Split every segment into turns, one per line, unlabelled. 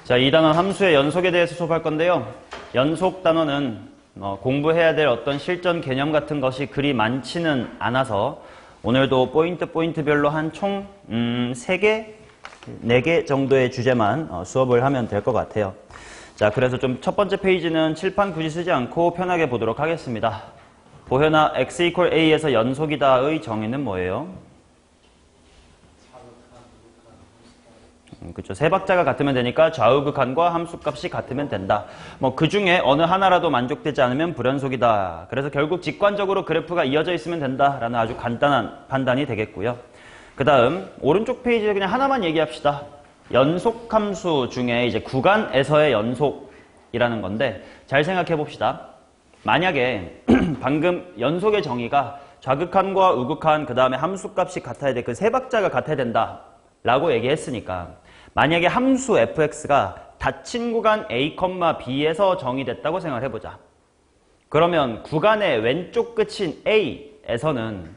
자, 이 단원 함수의 연속에 대해서 수업할 건데요. 연속 단원은 공부해야 될 어떤 실전 개념 같은 것이 그리 많지는 않아서 오늘도 포인트별로 한 총 3개, 4개 정도의 주제만 수업을 하면 될 것 같아요. 자, 그래서 좀 첫 번째 페이지는 칠판 굳이 쓰지 않고 편하게 보도록 하겠습니다. 보현아 x = a에서 연속이다의 정의는 뭐예요? 그렇죠. 세 박자가 같으면 되니까 좌우극한과 함수값이 같으면 된다. 그 중에 어느 하나라도 만족되지 않으면 불연속이다. 그래서 결국 직관적으로 그래프가 이어져 있으면 된다라는 아주 간단한 판단이 되겠고요. 그 다음 오른쪽 페이지에 그냥 하나만 얘기합시다. 연속함수 중에 이제 구간에서의 연속이라는 건데 잘 생각해 봅시다. 만약에 방금 연속의 정의가 좌극한과 우극한 그 다음에 함수값이 같아야 돼. 그 세 박자가 같아야 된다 라고 얘기했으니까 만약에 함수 fx가 닫힌 구간 a, b에서 정의됐다고 생각을 해보자. 그러면 구간의 왼쪽 끝인 a에서는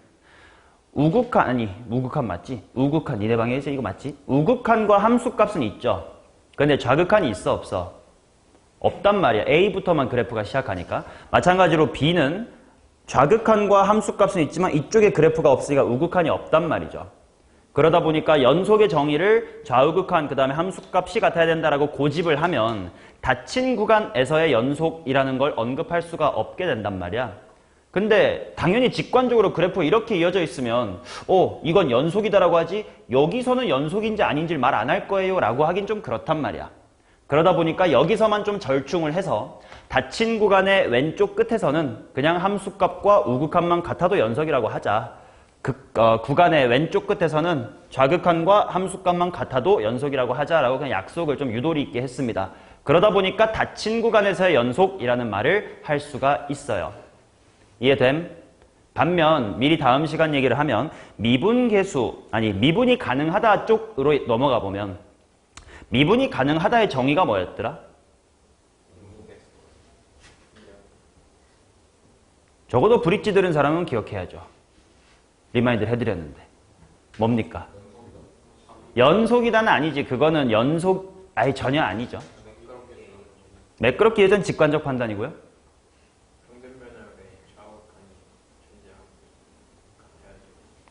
우극한 맞지? 우극한 니네 방에서 이거 맞지? 우극한과 함수값은 있죠. 근데 좌극한이 있어 없어? 없단 말이야. a부터만 그래프가 시작하니까. 마찬가지로 b는 좌극한과 함수값은 있지만 이쪽에 그래프가 없으니까 우극한이 없단 말이죠. 그러다 보니까 연속의 정의를 좌우극한 그 다음에 함수값이 같아야 된다라고 고집을 하면 닫힌 구간에서의 연속이라는 걸 언급할 수가 없게 된단 말이야. 근데 당연히 직관적으로 그래프가 이렇게 이어져 있으면 이건 연속이다라고 하지 여기서는 연속인지 아닌지 말 안 할 거예요 라고 하긴 좀 그렇단 말이야. 그러다 보니까 여기서만 좀 절충을 해서 닫힌 구간의 왼쪽 끝에서는 그냥 함수값과 우극한만 같아도 연속이라고 하자. 구간의 왼쪽 끝에서는 좌극한과 함수값만 같아도 연속이라고 하자라고 그냥 약속을 좀 유도리 있게 했습니다. 그러다 보니까 닫힌 구간에서의 연속이라는 말을 할 수가 있어요. 이해됨? 반면 미리 다음 시간 얘기를 하면 미분이 가능하다 쪽으로 넘어가 보면 미분이 가능하다의 정의가 뭐였더라? 적어도 브릿지 들은 사람은 기억해야죠. 리마인드를 해드렸는데 뭡니까? 연속이다는 아니지. 그거는 전혀 아니죠. 매끄럽게 예전 직관적 판단이고요.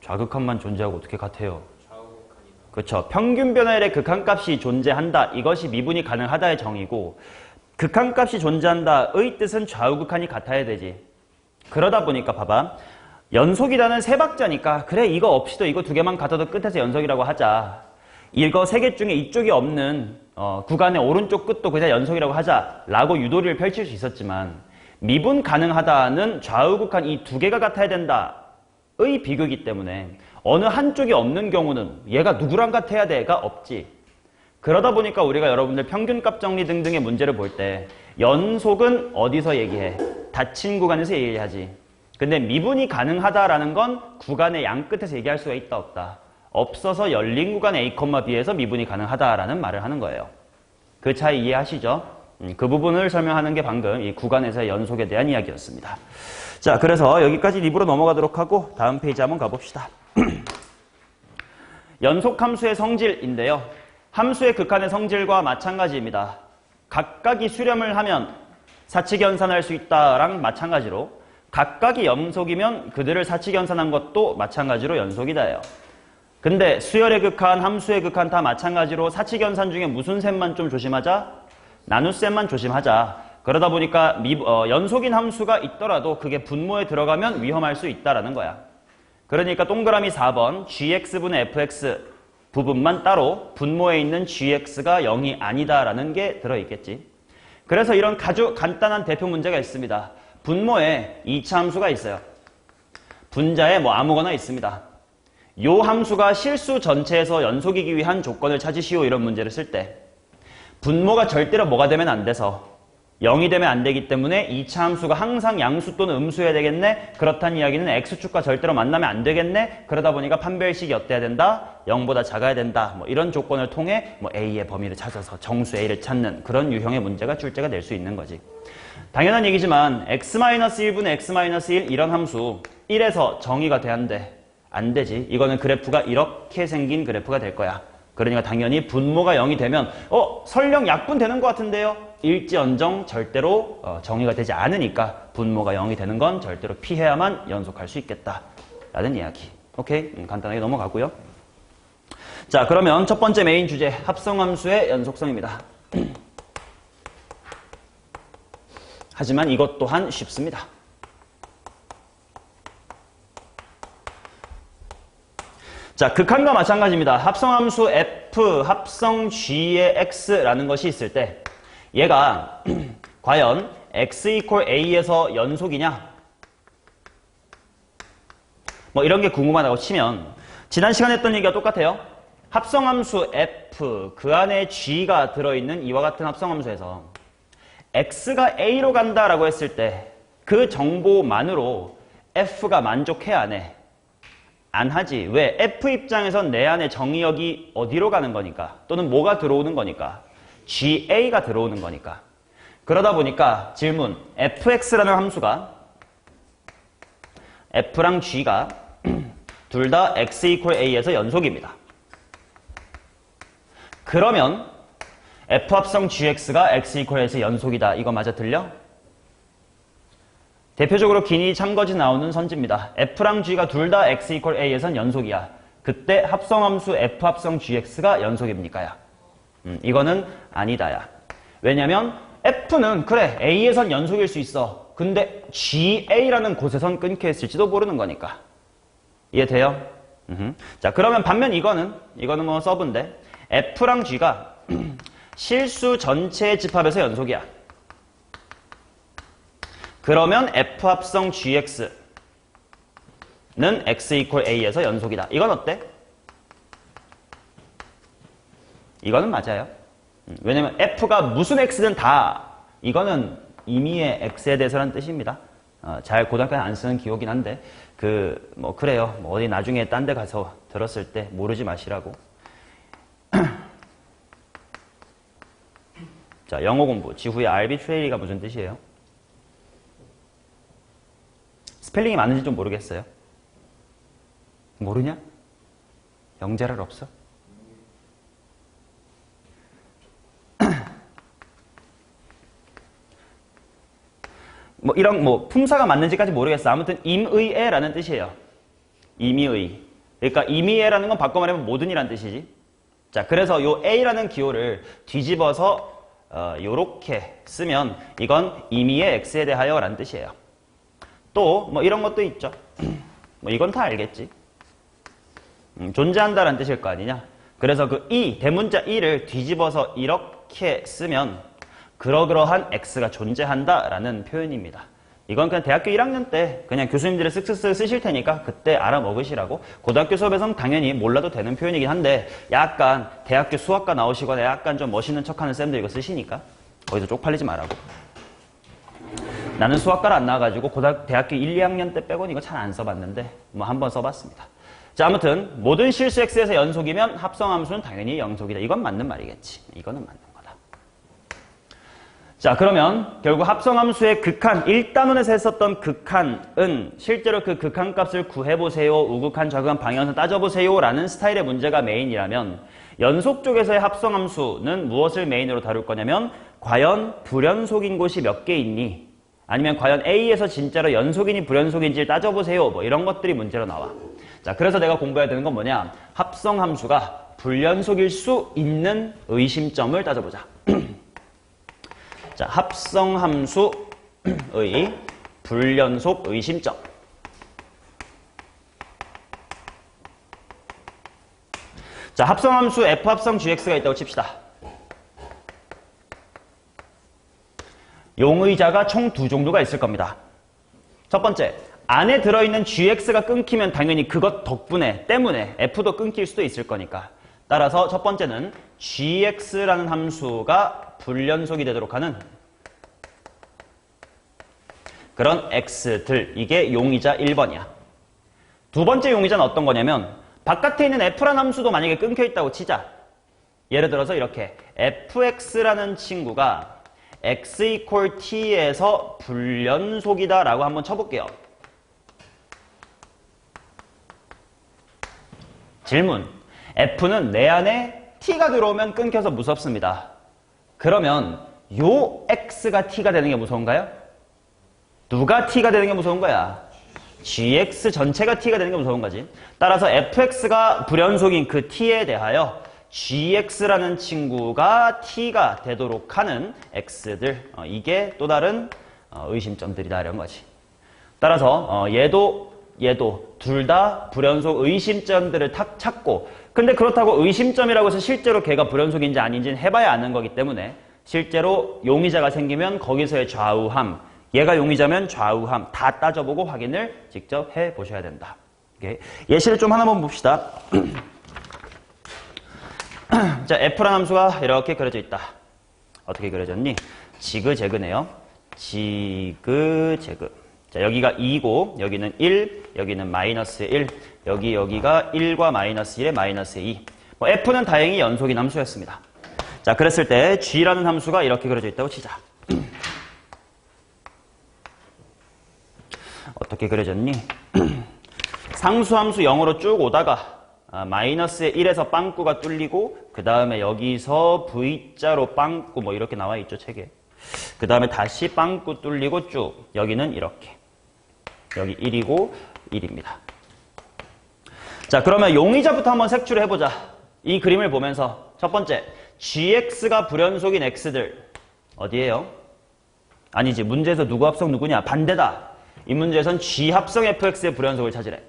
좌극한만 존재하고 어떻게 같아요? 그렇죠. 평균 변화율의 극한값이 존재한다. 이것이 미분이 가능하다의 정의고 극한값이 존재한다의 뜻은 좌우극한이 같아야 되지. 그러다 보니까 봐봐. 연속이라는 세 박자니까 그래 이거 없이도 이거 두 개만 같아도 끝에서 연속이라고 하자. 이거 세 개 중에 이쪽이 없는 구간의 오른쪽 끝도 그냥 연속이라고 하자라고 유도리를 펼칠 수 있었지만 미분 가능하다는 좌우극한 이 두 개가 같아야 된다의 비교이기 때문에 어느 한쪽이 없는 경우는 얘가 누구랑 같아야 돼가 없지. 그러다 보니까 우리가 여러분들 평균값 정리 등등의 문제를 볼 때 연속은 어디서 얘기해? 닫힌 구간에서 얘기하지. 근데 미분이 가능하다라는 건 구간의 양 끝에서 얘기할 수가 있다 없다. 없어서 열린 구간 A, B에서 미분이 가능하다라는 말을 하는 거예요. 그 차이 이해하시죠? 그 부분을 설명하는 게 방금 이 구간에서의 연속에 대한 이야기였습니다. 자, 그래서 여기까지 리뷰로 넘어가도록 하고 다음 페이지 한번 가봅시다. 연속함수의 성질인데요. 함수의 극한의 성질과 마찬가지입니다. 각각이 수렴을 하면 사칙연산할 수 있다랑 마찬가지로 각각이 연속이면 그들을 사칙연산한 것도 마찬가지로 연속이다예요. 근데 수열의 극한, 함수의 극한 다 마찬가지로 사칙연산 중에 무슨 셈만 좀 조심하자? 나눗셈만 조심하자. 그러다 보니까 연속인 함수가 있더라도 그게 분모에 들어가면 위험할 수 있다라는 거야. 그러니까 동그라미 4번 gx분의 fx 부분만 따로 분모에 있는 gx가 0이 아니다라는 게 들어있겠지. 그래서 이런 아주 간단한 대표 문제가 있습니다. 분모에 2차 함수가 있어요. 분자에 아무거나 있습니다. 요 함수가 실수 전체에서 연속이기 위한 조건을 찾으시오 이런 문제를 쓸 때 분모가 절대로 뭐가 되면 안 돼서 0이 되면 안 되기 때문에 2차 함수가 항상 양수 또는 음수여야 되겠네. 그렇다는 이야기는 x축과 절대로 만나면 안 되겠네. 그러다 보니까 판별식이 어때야 된다? 0보다 작아야 된다. 이런 조건을 통해 a의 범위를 찾아서 정수 a를 찾는 그런 유형의 문제가 출제가 될 수 있는 거지. 당연한 얘기지만 x-1분의 x-1 이런 함수 1에서 정의가 돼야 안 되지. 이거는 그래프가 이렇게 생긴 그래프가 될 거야. 그러니까 당연히 분모가 0이 되면 설령 약분되는 것 같은데요. 일지언정 절대로 정의가 되지 않으니까 분모가 0이 되는 건 절대로 피해야만 연속할 수 있겠다라는 이야기. 오케이? 간단하게 넘어가고요. 자, 그러면 첫 번째 메인 주제 합성함수의 연속성입니다. 하지만 이것 또한 쉽습니다. 자, 극한과 마찬가지입니다. 합성함수 f 합성 g의 x라는 것이 있을 때 얘가 과연 x equal a에서 연속이냐? 뭐 이런 게 궁금하다고 치면 지난 시간에 했던 얘기가 똑같아요. 합성함수 f 그 안에 g가 들어있는 이와 같은 합성함수에서 x가 a로 간다라고 했을 때 그 정보만으로 f가 만족해 안 해? 안 하지. 왜? f 입장에선 내 안에 정의역이 어디로 가는 거니까 또는 뭐가 들어오는 거니까 GA가 들어오는 거니까. 그러다 보니까 질문 fx라는 함수가 f랑 g가 둘 다 x equal a에서 연속입니다. 그러면 f 합성 gx가 x equal a에서 연속이다. 이거 맞아 들려? 대표적으로 기니 참거지 나오는 선지입니다. f랑 g가 둘 다 x equal a에선 연속이야. 그때 합성함수 f 합성 gx가 연속입니까야? 이거는 아니다야. 왜냐면 f는 그래 a에선 연속일 수 있어. 근데 ga라는 곳에선 끊겨 있을지도 모르는 거니까. 이해돼요? 자, 그러면 반면 이거는 뭐 서브인데 f랑 g가 실수 전체의 집합에서 연속이야. 그러면 f 합성 gx는 x equal a에서 연속이다. 이건 어때? 이거는 맞아요. 왜냐면 f가 무슨 x든 다 이거는 임의의 x에 대해서라는 뜻입니다. 잘 고등학교에 안 쓰는 기호긴 한데 뭐 그래요. 뭐 어디 나중에 딴 데 가서 들었을 때 모르지 마시라고. 자, 영어 공부. 지후에 arbitrary가 무슨 뜻이에요? 스펠링이 맞는지 좀 모르겠어요. 모르냐? 영재랄 없어? 뭐 이런 품사가 맞는지까지 모르겠어. 아무튼 임의애라는 뜻이에요. 임의의. 그러니까 임의애라는 건 바꿔 말하면 모든이란 뜻이지. 자, 그래서 요 a라는 기호를 뒤집어서 요렇게 쓰면 이건 임의의 x에 대하여라는 뜻이에요. 또 뭐 이런 것도 있죠. 뭐 이건 다 알겠지. 존재한다라는 뜻일 거 아니냐. 그래서 그 대문자 e를 뒤집어서 이렇게 쓰면 그러그러한 x가 존재한다라는 표현입니다. 이건 그냥 대학교 1학년 때 그냥 교수님들이 쓱쓱쓱 쓰실 테니까 그때 알아먹으시라고. 고등학교 수업에서는 당연히 몰라도 되는 표현이긴 한데 약간 대학교 수학과 나오시거나 약간 좀 멋있는 척하는 쌤들 이거 쓰시니까 거기서 쪽팔리지 말라고. 나는 수학과를 안 나와가지고 대학교 1, 2학년 때 빼고는 이거 잘 안 써봤는데 뭐 한번 써봤습니다. 자, 아무튼 모든 실수 x에서 연속이면 합성함수는 당연히 연속이다. 이건 맞는 말이겠지. 이거는 맞는 거다. 자, 그러면 결국 합성함수의 극한, 1단원에서 했었던 극한은 실제로 그 극한값을 구해보세요, 우극한, 좌극한, 방향선 따져보세요 라는 스타일의 문제가 메인이라면 연속 쪽에서의 합성함수는 무엇을 메인으로 다룰 거냐면 과연 불연속인 곳이 몇 개 있니? 아니면 과연 A에서 진짜로 연속인이 불연속인지를 따져보세요. 뭐 이런 것들이 문제로 나와. 자, 그래서 내가 공부해야 되는 건 뭐냐? 합성함수가 불연속일 수 있는 의심점을 따져보자. 자, 합성함수의 불연속 의심점. 자, 합성함수 f 합성 gx가 있다고 칩시다. 용의자가 총 두 종류가 있을 겁니다. 첫 번째, 안에 들어있는 gx가 끊기면 당연히 그것 때문에 f도 끊길 수도 있을 거니까. 따라서 첫 번째는 gx라는 함수가 불연속이 되도록 하는 그런 x들, 이게 용의자 1번이야. 두 번째 용의자는 어떤 거냐면 바깥에 있는 f라는 함수도 만약에 끊겨 있다고 치자. 예를 들어서 이렇게 fx라는 친구가 x equal t에서 불연속이다 라고 한번 쳐볼게요. 질문. f는 내 안에 t가 들어오면 끊겨서 무섭습니다. 그러면 요 x가 t가 되는 게 무서운가요? 누가 t가 되는 게 무서운 거야? gx 전체가 t가 되는 게 무서운 거지. 따라서 fx가 불연속인 그 t에 대하여 gx라는 친구가 t가 되도록 하는 x들, 이게 또 다른 의심점들이다 이런 거지. 따라서 얘도 둘 다 불연속 의심점들을 탁 찾고, 근데 그렇다고 의심점이라고 해서 실제로 걔가 불연속인지 아닌지는 해봐야 아는 거기 때문에 실제로 용의자가 생기면 거기서의 좌우함, 얘가 용의자면 좌우함 다 따져보고 확인을 직접 해보셔야 된다. 오케이. 예시를 좀 하나만 봅시다. 자, f라는 함수가 이렇게 그려져 있다. 어떻게 그려졌니? 지그재그네요. 지그재그. 자, 여기가 2고 여기는 1, 여기는 마이너스 1, 여기가 1과 마이너스 1에 마이너스 2. f는 다행히 연속인 함수였습니다. 자, 그랬을 때 g라는 함수가 이렇게 그려져 있다고 치자. 어떻게 그려졌니? 상수함수 0으로 쭉 오다가 마이너스 1에서 빵꾸가 뚫리고 그 다음에 여기서 V자로 빵꾸 뭐 이렇게 나와 있죠 책에. 그 다음에 다시 빵꾸 뚫리고 쭉 여기는 이렇게. 여기 1이고 1입니다. 자, 그러면 용의자부터 한번 색출을 해보자. 이 그림을 보면서 첫 번째 gx가 불연속인 x들 어디에요? 아니지, 문제에서 누구 합성 누구냐? 반대다. 이 문제에선 g 합성 fx의 불연속을 찾으래.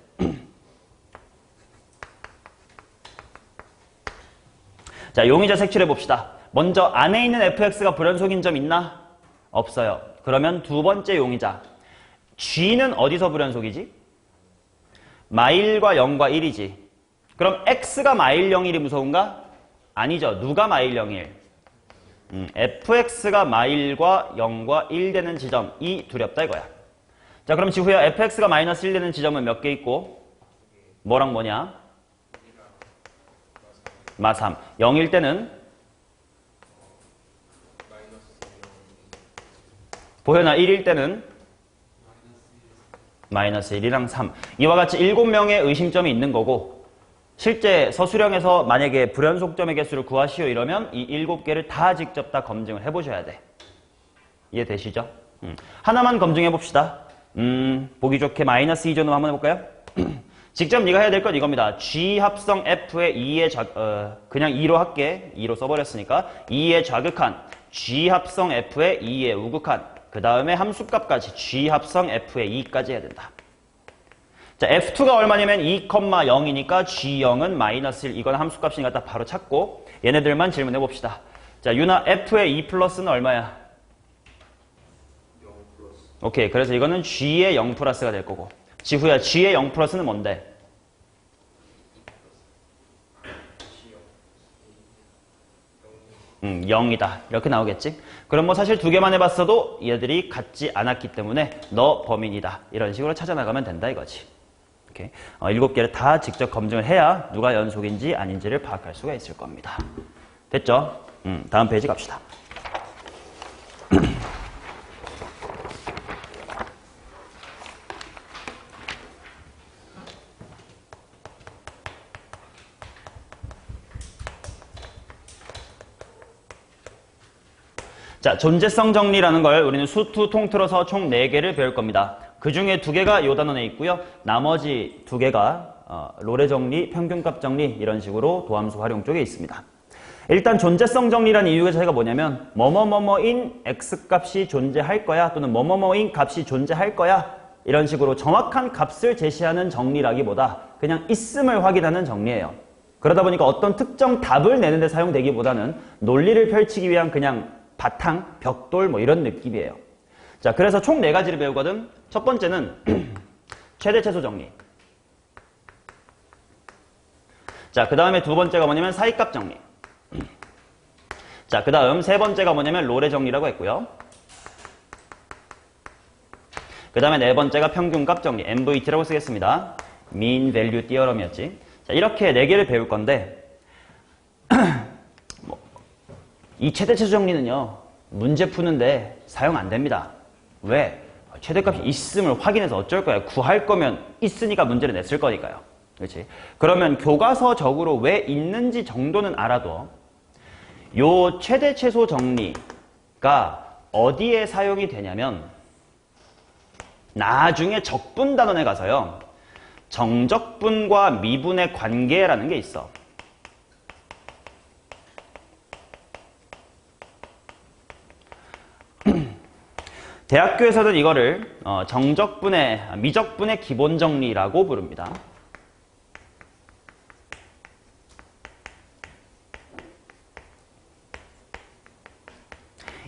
자, 용의자 색출해 봅시다. 먼저 안에 있는 fx가 불연속인 점 있나? 없어요. 그러면 두 번째 용의자 g는 어디서 불연속이지? 마일과 0과 1이지. 그럼 x가 마일 0, 1이 무서운가? 아니죠. 누가 마일 0, 1? fx가 마일과 0과 1 되는 지점이 두렵다 이거야. 자, 그럼 지후야 fx가 마이너스 1 되는 지점은 몇 개 있고? 뭐랑 뭐냐? 마3. 0일 때는? 보현아 1일 때는? 마이너스 1이랑 3. 이와 같이 7명의 의심점이 있는 거고 실제 서술형에서 만약에 불연속점의 개수를 구하시오 이러면 이 7개를 다 직접 다 검증을 해보셔야 돼. 이해되시죠? 하나만 검증해 봅시다. 보기 좋게 마이너스 2전으로 한번 해볼까요? 직접 네가 해야 될 건 이겁니다. G 합성 F의 2의 그냥 2로 할게. 2로 써버렸으니까 2의 좌극한 G 합성 F의 2의 우극한 그 다음에 함수값까지 G 합성 F의 2까지 해야 된다. 자, F2가 얼마냐면 2,0이니까 G0은 마이너스 1. 이건 함수값이니까 딱 바로 찾고 얘네들만 질문해 봅시다. 자, 유나 F의 2 플러스는 얼마야?
0 플러스.
오케이. 그래서 이거는 G의 0 플러스가 될 거고. 지후야, G의 0 플러스는 뭔데? 0이다. 이렇게 나오겠지? 그럼 뭐 사실 두 개만 해봤어도 얘들이 같지 않았기 때문에 너 범인이다. 이런 식으로 찾아나가면 된다 이거지. 오케이. 7개를 다 직접 검증을 해야 누가 연속인지 아닌지를 파악할 수가 있을 겁니다. 됐죠? 다음 페이지 갑시다. 자, 존재성 정리라는 걸 우리는 수투 통틀어서 총 4개를 배울 겁니다. 그 중에 2개가 요 단원에 있고요. 나머지 2개가 로레 정리, 평균값 정리 이런 식으로 도함수 활용 쪽에 있습니다. 일단 존재성 정리라는 이유가 자체가 뭐냐면 뭐뭐뭐뭐인 x값이 존재할 거야 또는 뭐뭐뭐인 값이 존재할 거야 이런 식으로 정확한 값을 제시하는 정리라기보다 그냥 있음을 확인하는 정리예요. 그러다 보니까 어떤 특정 답을 내는 데 사용되기보다는 논리를 펼치기 위한 그냥 바탕, 벽돌 뭐 이런 느낌이에요. 자, 그래서 총 4가지를 배우거든. 첫 번째는 최대 최소 정리. 자, 그 다음에 두 번째가 뭐냐면 사이값 정리. 자, 그 다음 세 번째가 뭐냐면 로레 정리라고 했고요. 그 다음에 네 번째가 평균값 정리, MVT라고 쓰겠습니다. mean value theorem이었지. 자, 이렇게 4개를 배울 건데 이 최대 최소 정리는요. 문제 푸는데 사용 안 됩니다. 왜? 최대값이 있음을 확인해서 어쩔 거야. 구할 거면 있으니까 문제를 냈을 거니까요. 그렇지? 그러면 교과서적으로 왜 있는지 정도는 알아도 요 최대 최소 정리가 어디에 사용이 되냐면 나중에 적분 단원에 가서요. 정적분과 미분의 관계라는 게 있어. 대학교에서는 이거를 미적분의 기본 정리라고 부릅니다.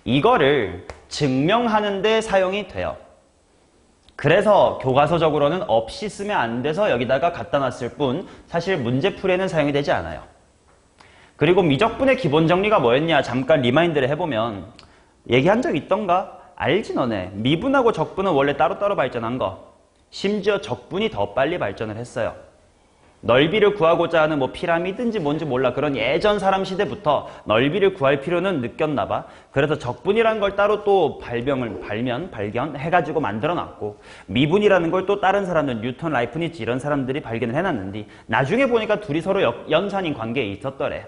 이거를 증명하는 데 사용이 돼요. 그래서 교과서적으로는 없이 쓰면 안 돼서 여기다가 갖다 놨을 뿐 사실 문제풀이에는 사용이 되지 않아요. 그리고 미적분의 기본 정리가 뭐였냐 잠깐 리마인드를 해보면 얘기한 적 있던가? 알지 너네. 미분하고 적분은 원래 따로따로 발전한 거. 심지어 적분이 더 빨리 발전을 했어요. 넓이를 구하고자 하는 뭐 피라미드인지 뭔지 몰라. 그런 예전 사람 시대부터 넓이를 구할 필요는 느꼈나 봐. 그래서 적분이라는 걸 따로 또 발견해가지고 만들어 놨고 미분이라는 걸 또 다른 사람들 뉴턴, 라이프니츠 이런 사람들이 발견을 해놨는데 나중에 보니까 둘이 서로 연산인 관계에 있었더래.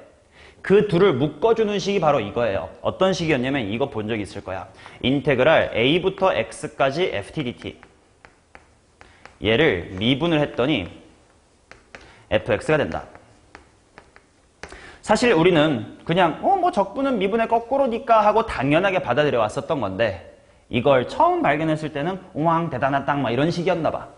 그 둘을 묶어주는 식이 바로 이거예요. 어떤 식이었냐면 이거 본 적 있을 거야. 인테그랄 a부터 x까지 ftdt 얘를 미분을 했더니 fx가 된다. 사실 우리는 그냥 뭐 적분은 미분의 거꾸로니까 하고 당연하게 받아들여 왔었던 건데 이걸 처음 발견했을 때는 우왕 대단하다 막 이런 식이었나 봐.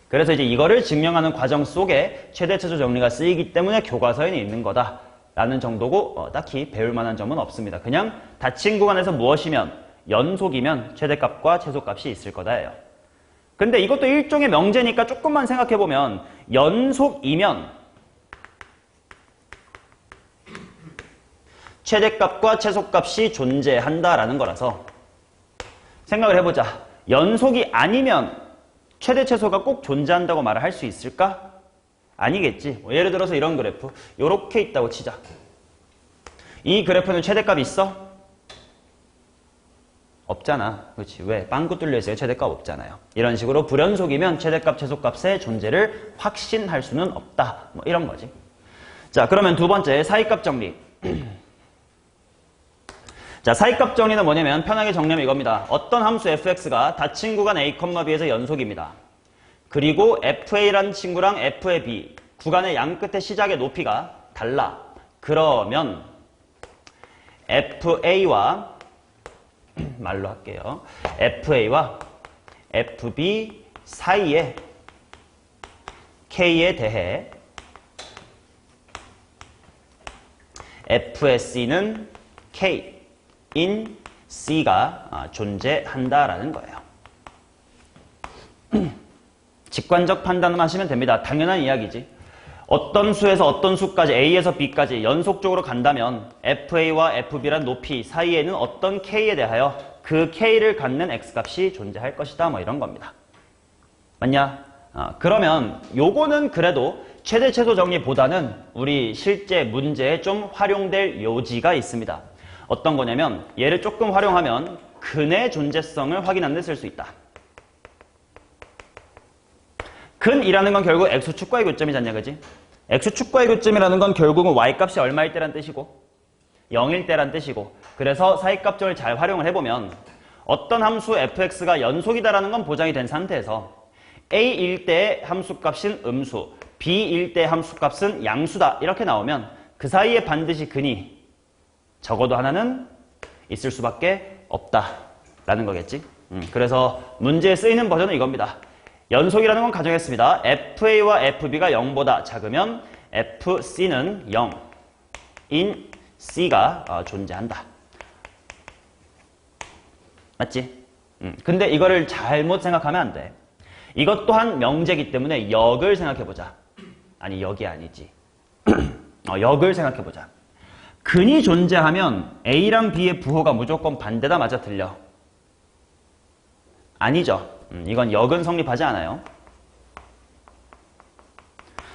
그래서 이제 이거를 증명하는 과정 속에 최대 최소 정리가 쓰이기 때문에 교과서에는 있는 거다 라는 정도고 딱히 배울 만한 점은 없습니다. 그냥 닫힌 구간에서 무엇이면 연속이면 최대값과 최소값이 있을 거다예요. 근데 이것도 일종의 명제니까 조금만 생각해보면 연속이면 최대값과 최소값이 존재한다라는 거라서 생각을 해보자. 연속이 아니면 최대 최소가 꼭 존재한다고 말을 할 수 있을까? 아니겠지. 예를 들어서 이런 그래프 요렇게 있다고 치자. 이 그래프는 최대값 있어? 없잖아. 그렇지. 왜? 빵꾸 뚫려 있어요. 최대값 없잖아요. 이런 식으로 불연속이면 최대값, 최소값의 존재를 확신할 수는 없다. 뭐 이런 거지. 자, 그러면 두 번째 사이값 정리. 자, 사이값 정리는 뭐냐면 편하게 정리하면 이겁니다. 어떤 함수 fx가 닫힌 구간 a, b에서 연속입니다. 그리고 fa라는 친구랑 f의 b 구간의 양 끝의 시작의 높이가 달라. 그러면 fa와 말로 할게요. fa와 fb 사이에 k에 대해 f의 c는 k인 c가 존재한다라는 거예요. 직관적 판단을 하시면 됩니다. 당연한 이야기지. 어떤 수에서 어떤 수까지 A에서 B까지 연속적으로 간다면 FA와 FB란 높이 사이에는 어떤 K에 대하여 그 K를 갖는 X값이 존재할 것이다. 뭐 이런 겁니다. 맞냐? 그러면 요거는 그래도 최대 최소 정리보다는 우리 실제 문제에 좀 활용될 요지가 있습니다. 어떤 거냐면 얘를 조금 활용하면 근의 존재성을 확인하는 데 쓸 수 있다. 근이라는 건 결국 x축과의 교점이잖냐, 그지? x축과의 교점이라는 건 결국은 y값이 얼마일 때란 뜻이고 0일 때란 뜻이고 그래서 사이값정을 잘 활용을 해보면 어떤 함수 fx가 연속이다라는 건 보장이 된 상태에서 a일 때의 함수값은 음수, b일 때의 함수값은 양수다 이렇게 나오면 그 사이에 반드시 근이 적어도 하나는 있을 수밖에 없다라는 거겠지. 그래서 문제에 쓰이는 버전은 이겁니다. 연속이라는 건 가정했습니다. FA와 FB가 0보다 작으면 FC는 0인 C가 존재한다. 맞지? 근데 이거를 잘못 생각하면 안 돼. 이것 또한 명제이기 때문에 역을 생각해보자. 아니, 역이 아니지. 역을 생각해보자. 근이 존재하면 A랑 B의 부호가 무조건 반대다 맞아 틀려? 아니죠. 이건 역은 성립하지 않아요.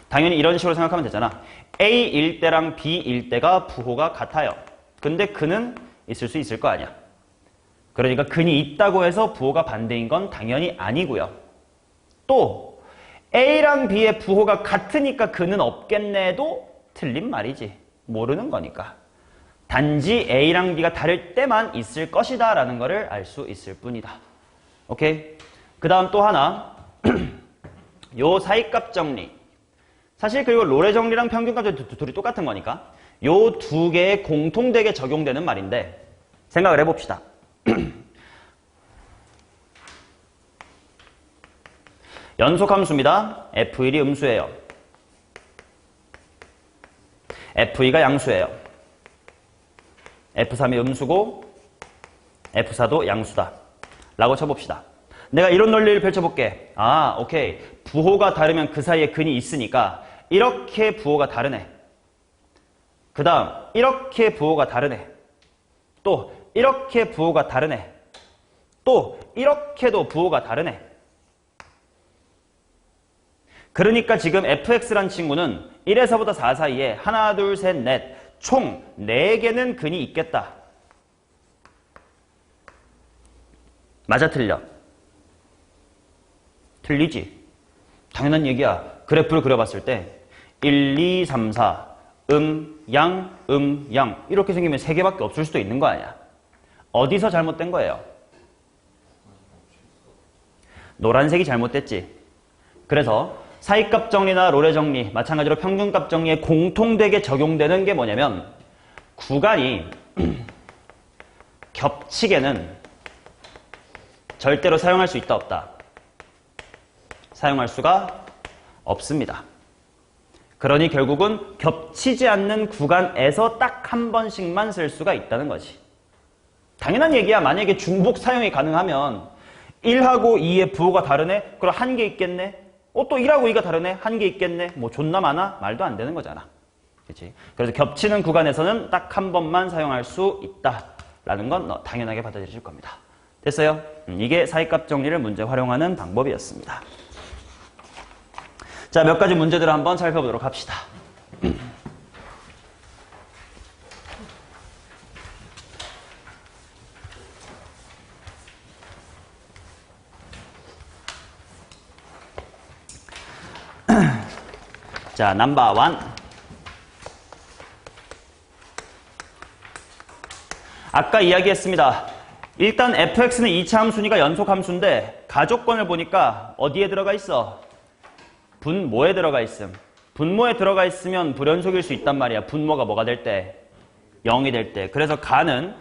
당연히 이런 식으로 생각하면 되잖아. A일 때랑 B일 때가 부호가 같아요. 근데 근은 있을 수 있을 거 아니야. 그러니까 근이 있다고 해서 부호가 반대인 건 당연히 아니고요. 또 A랑 B의 부호가 같으니까 그는 없겠네도 틀린 말이지. 모르는 거니까. 단지 A랑 B가 다를 때만 있을 것이다 라는 거를 알 수 있을 뿐이다. 오케이? 그 다음 또 하나. 요 사이값 정리. 사실 그리고 로레 정리랑 평균값 정리 둘이 똑같은 거니까 요 두 개에 공통되게 적용되는 말인데 생각을 해봅시다. 연속함수입니다. F1이 음수예요. F2가 양수예요. F3이 음수고 F4도 양수다. 라고 쳐봅시다. 내가 이런 논리를 펼쳐볼게. 아, 오케이. 부호가 다르면 그 사이에 근이 있으니까 이렇게 부호가 다르네. 그 다음 이렇게 부호가 다르네. 또 이렇게 부호가 다르네. 또 이렇게도 부호가 다르네. 그러니까 지금 fx란 친구는 1에서부터 4 사이에 하나, 둘, 셋, 넷, 총 4개는 근이 있겠다. 맞아, 틀려? 틀리지. 당연한 얘기야. 그래프를 그려봤을 때 1, 2, 3, 4, 양, 양 이렇게 생기면 3개밖에 없을 수도 있는 거 아니야. 어디서 잘못된 거예요? 노란색이 잘못됐지. 그래서 사이값 정리나 로레 정리, 마찬가지로 평균값 정리에 공통되게 적용되는 게 뭐냐면 구간이 겹치게는 절대로 사용할 수 있다, 없다? 사용할 수가 없습니다. 그러니 결국은 겹치지 않는 구간에서 딱 한 번씩만 쓸 수가 있다는 거지. 당연한 얘기야. 만약에 중복 사용이 가능하면 1하고 2의 부호가 다르네? 그럼 한 개 있겠네? 또 1하고 2가 다르네? 한 개 있겠네? 뭐 존나 많아? 말도 안 되는 거잖아. 그치? 그래서 겹치는 구간에서는 딱 한 번만 사용할 수 있다라는 건 당연하게 받아들여질 겁니다. 됐어요? 이게 사이값 정리를 문제 활용하는 방법이었습니다. 자, 몇 가지 문제들을 한번 살펴보도록 합시다. 자, 넘버 1. 아까 이야기했습니다. 일단 fx는 2차 함수니까 연속 함수인데 가족권을 보니까 어디에 들어가 있어? 분모에 들어가 있음. 분모에 들어가 있으면 불연속일 수 있단 말이야. 분모가 뭐가 될 때? 0이 될 때. 그래서 가는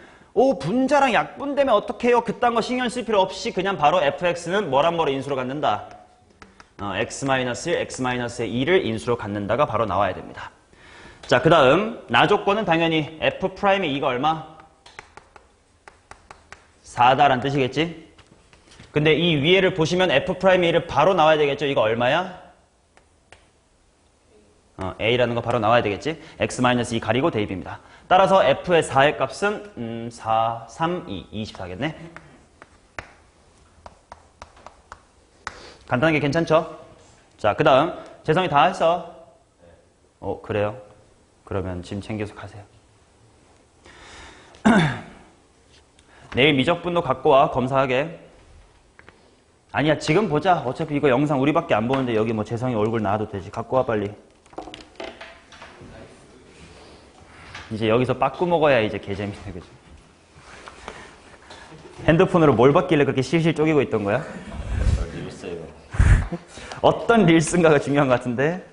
분자랑 약분되면 어떡해요? 그딴 거 신경 쓸 필요 없이 그냥 바로 fx는 뭐랑 뭐로 인수로 갖는다? x-1, x-의 2를 인수로 갖는다가 바로 나와야 됩니다. 자, 그 다음 나조건은 당연히 f'의 2가 얼마? 4다란 뜻이겠지? 근데 이 위에를 보시면 f'의 2를 바로 나와야 되겠죠? 이거 얼마야? a라는 거 바로 나와야 되겠지? x-2 가리고 대입입니다. 따라서 f의 4의 값은 4, 3, 2, 24겠네? 간단하게 괜찮죠? 자, 그 다음 재성이 다 했어? 그래요? 그러면 짐 챙겨서 가세요. 내일 미적분도 갖고 와. 검사하게. 아니야, 지금 보자. 어차피 이거 영상 우리밖에 안 보는데 여기 뭐 재성이 얼굴 나와도 되지. 갖고 와, 빨리. 이제 여기서 빠꾸 먹어야 이제 개재밌네, 그죠? 핸드폰으로 뭘 봤길래 그렇게 실실 쪼개고 있던 거야?
릴스예요.
어떤 릴스인가가 중요한 것 같은데?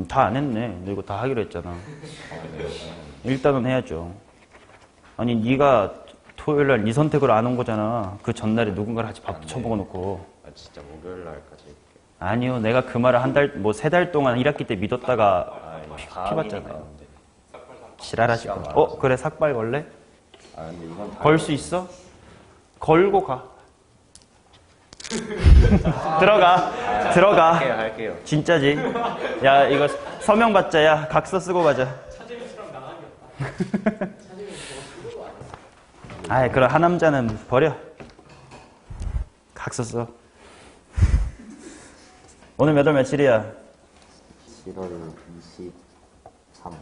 다 안 했네. 너 이거 다 하기로 했잖아. 일단은 해야죠. 아니, 네가 토요일날 네 선택으로 안 온 거잖아. 그 전날에 누군가를 같이 밥도 쳐먹어 놓고.
진짜 목요일날까지 할게요.
아니요, 내가 그 말을 3달 동안 1학기 때 믿었다가 피 봤잖아요. 지랄하지 마. 그래, 삭발 걸래?
아 근데 이건 다
걸 수 있어? 걸고 가. 들어가.
할게요.
진짜지. 야, 이거 서명받자야. 각서 쓰고 가자. 아이, 그럼 하남자는 버려. 각서 써. 오늘 몇 월 며칠이야?
7월 23.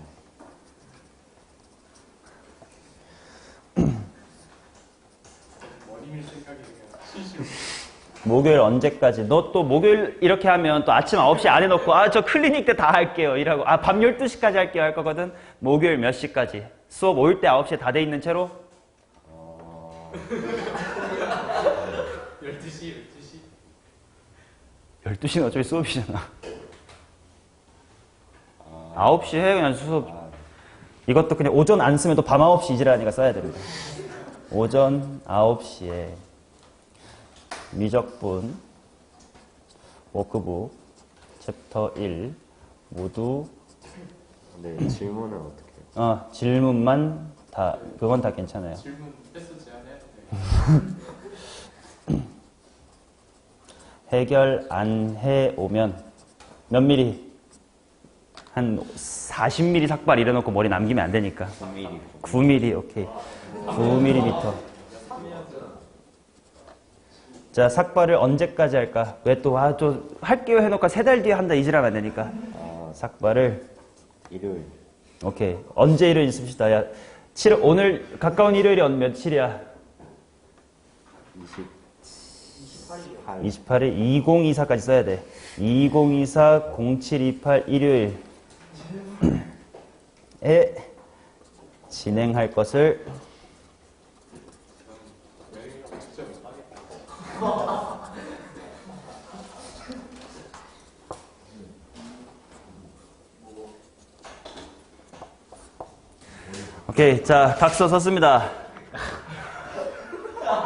목요일 언제까지? 너 또 목요일 이렇게 하면 또 아침 9시 안 해놓고 저 클리닉 때 다 할게요 이라고 밤 12시까지 할게요 할 거거든. 목요일 몇 시까지? 수업 올 때 9시에 다 돼 있는 채로? 12시는 어차피 수업이잖아. 9시 해 그냥 수업. 이것도 그냥 오전 안 쓰면 또 밤 9시 이지라니까 써야 됩니다. 오전 9시에 미적분 워크북 챕터 1 모두
네, 질문은 어떻게 해요?
질문만 다 그건 다 괜찮아요.
질문 횟수 제한해야 돼.
해결 안 해오면 몇 미리? 한 40mm 삭발 이래놓고 머리 남기면 안 되니까.
9mm.
9mm, 오케이. 9mm. 자, 삭발을 언제까지 할까? 왜 또, 할게요 해놓고 3달 뒤에 한다 이지라면 안 되니까. 삭발을.
일요일.
오케이. 언제 일요일 씁시다. 야, 오늘 가까운 일요일이 며칠이야? 28일 2024까지 써야 돼. 2024 0728 일요일에 진행할 것을 오케이. 자, 각서 썼습니다.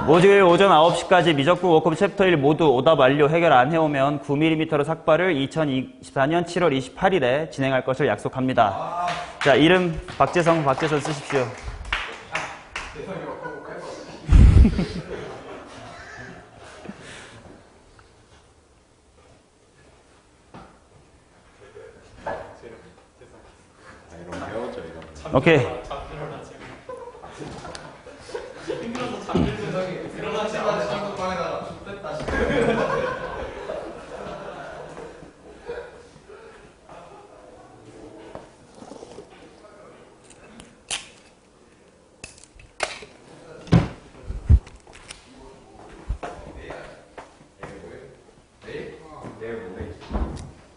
목요일 오전 9시까지 미적분 워크북 챕터 1 모두 오답 완료 해결 안 해오면 9mm로 삭발을 2024년 7월 28일에 진행할 것을 약속합니다. 자, 이름 박재선 쓰십시오.
이런 배웠죠 이거.
오케이.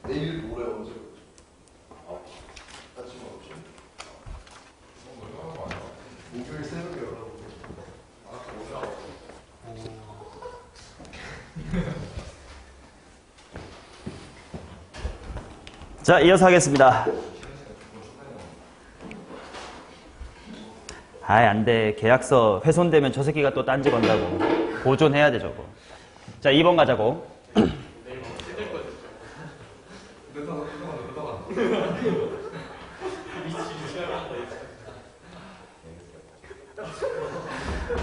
내일 모레 언제? 아침 9시? 목요일 새벽에 열어보고.
자, 이어서 하겠습니다. 안 돼. 계약서 훼손되면 저 새끼가 또 딴지 건다고. 보존해야 돼, 저거. 자, 2번 가자고.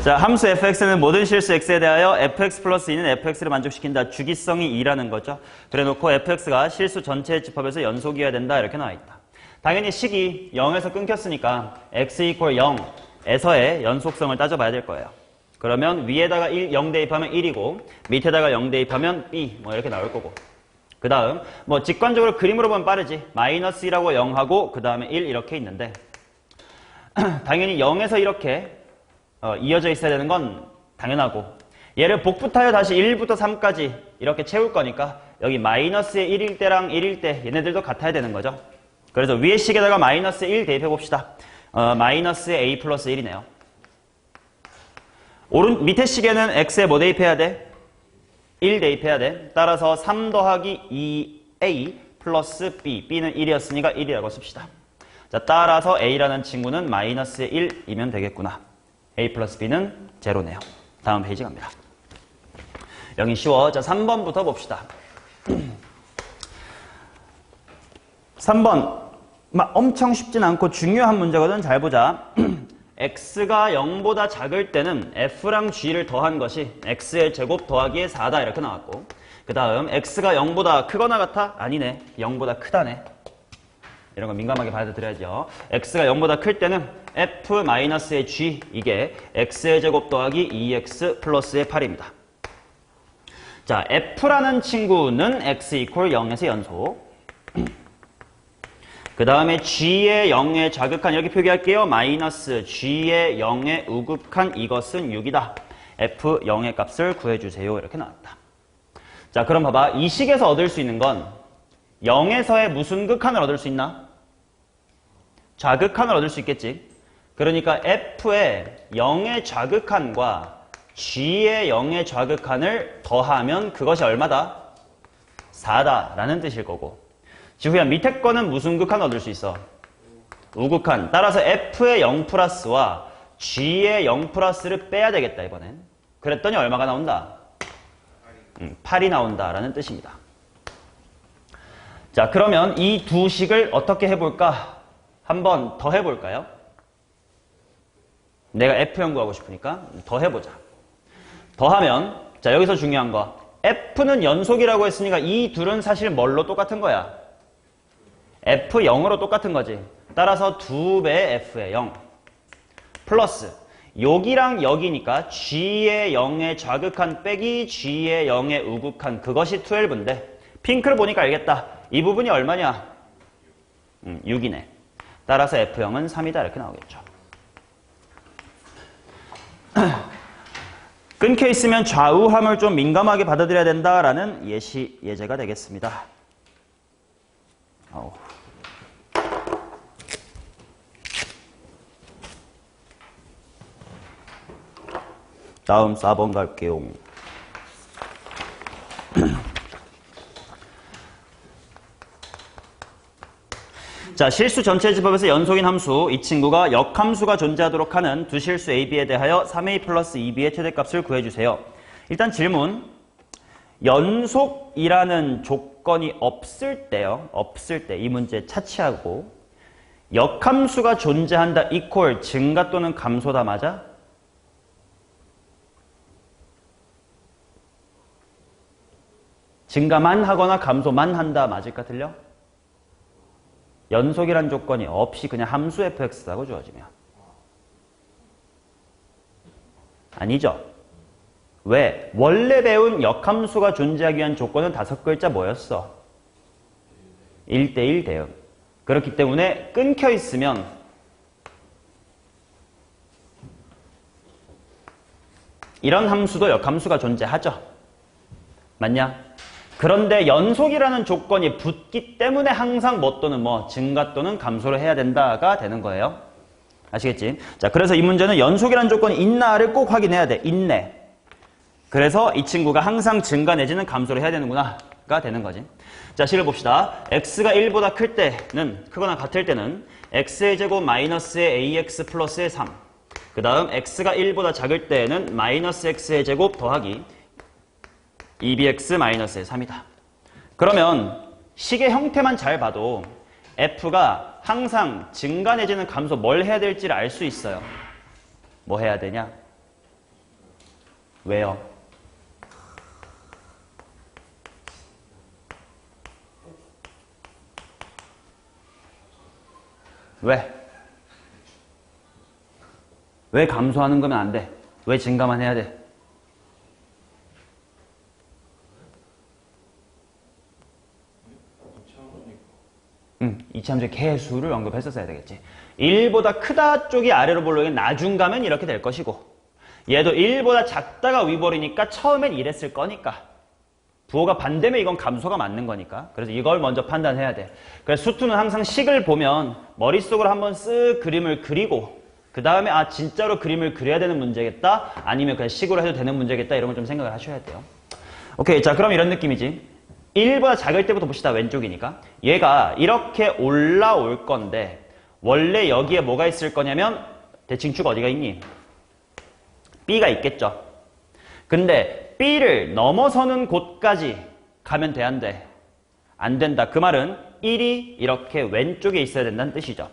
자, 함수 fx는 모든 실수 x에 대하여 fx 플러스 2는 fx를 만족시킨다. 주기성이 2라는 거죠. 그래 놓고 fx가 실수 전체의 집합에서 연속이어야 된다. 이렇게 나와 있다. 당연히 식이 0에서 끊겼으니까 x 이퀄 0에서의 연속성을 따져봐야 될 거예요. 그러면 위에다가 0 대입하면 1이고 밑에다가 0 대입하면 b 뭐 이렇게 나올 거고. 그 다음 뭐 직관적으로 그림으로 보면 빠르지. 마이너스 1하고 0하고 그 다음에 1 이렇게 있는데 당연히 0에서 이렇게 이어져 있어야 되는 건 당연하고 얘를 복붙하여 다시 1부터 3까지 이렇게 채울 거니까 여기 마이너스의 1일 때랑 1일 때 얘네들도 같아야 되는 거죠. 그래서 위에 식에다가 마이너스 1 대입해 봅시다. 마이너스의 a 플러스 1이네요. 밑에 식에는 x에 뭐 대입해야 돼? 1 대입해야 돼. 따라서 3 더하기 2a 플러스 b. b는 1이었으니까 1이라고 씁시다. 자, 따라서 a라는 친구는 마이너스의 1이면 되겠구나. a 플러스 b는 제로네요. 다음 페이지 갑니다. 여기 쉬워. 자, 3번부터 봅시다. 3번 막 엄청 쉽진 않고 중요한 문제거든. 잘 보자. x가 0보다 작을 때는 f랑 g를 더한 것이 x의 제곱 더하기 4다 이렇게 나왔고, 그 다음 x가 0보다 크거나 같아? 아니네. 0보다 크다네. 이런 거 민감하게 받아들여야죠. x가 0보다 클 때는 f-의 g, 이게 x의 제곱 더하기 2x 플러스의 8입니다. 자, f라는 친구는 x 이퀄 0에서 연속. 그 다음에 g의 0의 자극한, 여기 표기할게요. 마이너스 g의 0의 우극한 이것은 6이다. f 0의 값을 구해주세요. 이렇게 나왔다. 자, 그럼 봐봐. 이 식에서 얻을 수 있는 건 0에서의 무슨 극한을 얻을 수 있나? 좌극한을 얻을 수 있겠지. 그러니까 f의 0의 좌극한과 g의 0의 좌극한을 더하면 그것이 얼마다? 4다 라는 뜻일 거고, 지후야 밑에 거는 무슨 극한 얻을 수 있어? 우극한. 따라서 f의 0 플러스와 g의 0 플러스를 빼야 되겠다 이번엔. 그랬더니 얼마가 나온다? 8이 나온다라는 뜻입니다. 자, 그러면 이 두 식을 어떻게 해볼까? 한번 더 해볼까요? 내가 f 연구하고 싶으니까 더 해보자. 더하면, 자, 여기서 중요한 거, f는 연속이라고 했으니까 이 둘은 사실 뭘로 똑같은 거야? f0으로 똑같은 거지. 따라서 2배 f의 0 플러스 여기랑 여기니까 g의 0의 좌극한 빼기 g의 0의 우극한, 그것이 12인데 핑크를 보니까 알겠다. 이 부분이 얼마냐? 6이네. 따라서 f0은 3이다 이렇게 나오겠죠. 끊겨 있으면 좌우함을 좀 민감하게 받아들여야 된다라는 예제가 되겠습니다. 다음 4번 갈게요. 자, 실수 전체 집합에서 연속인 함수, 이 친구가 역함수가 존재하도록 하는 두 실수 a, b에 대하여 3a 플러스 2b의 최대값을 구해주세요. 일단 질문, 연속이라는 조건이 없을 때요. 없을 때 이 문제 차치하고 역함수가 존재한다 이퀄 증가 또는 감소다 맞아? 증가만 하거나 감소만 한다 맞을까 틀려? 연속이란 조건이 없이 그냥 함수 fx라고 주어지면. 아니죠. 왜? 원래 배운 역함수가 존재하기 위한 조건은 5글자 뭐였어? 1대1 대응. 그렇기 때문에 끊겨 있으면 이런 함수도 역함수가 존재하죠. 맞냐? 그런데 연속이라는 조건이 붙기 때문에 항상 뭐 또는 뭐 증가 또는 감소를 해야 된다가 되는 거예요. 아시겠지? 자, 그래서 이 문제는 연속이라는 조건이 있나를 꼭 확인해야 돼. 있네. 그래서 이 친구가 항상 증가 내지는 감소를 해야 되는구나가 되는 거지. 자, 식을 봅시다. x가 1보다 클 때는, 크거나 같을 때는 x의 제곱 마이너스의 ax 플러스의 3. 그 다음 x가 1보다 작을 때는 마이너스 x의 제곱 더하기 2bx 마이너스의 3이다. 그러면 식의 형태만 잘 봐도 f가 항상 증가 내지는 감소 뭘 해야 될지를 알 수 있어요. 뭐 해야 되냐? 왜요? 왜? 왜 감소하는 거면 안 돼? 왜 증가만 해야 돼? 이참에 개수를 언급했었어야 되겠지. 1보다 크다 쪽이 아래로 볼록인 나중 가면 이렇게 될 것이고, 얘도 1보다 작다가 위볼이니까 처음엔 이랬을 거니까, 부호가 반대면 이건 감소가 맞는 거니까. 그래서 이걸 먼저 판단해야 돼. 그래서 수투는 항상 식을 보면 머릿속으로 한번 쓱 그림을 그리고 그 다음에 아 진짜로 그림을 그려야 되는 문제겠다, 아니면 그냥 식으로 해도 되는 문제겠다, 이런 걸 좀 생각을 하셔야 돼요. 오케이, 자 그럼 이런 느낌이지. 1보다 작을 때부터 봅시다. 왼쪽이니까. 얘가 이렇게 올라올 건데 원래 여기에 뭐가 있을 거냐면 대칭축 어디가 있니? B가 있겠죠. 근데 B를 넘어서는 곳까지 가면 돼, 안 돼? 안 된다. 그 말은 1이 이렇게 왼쪽에 있어야 된다는 뜻이죠.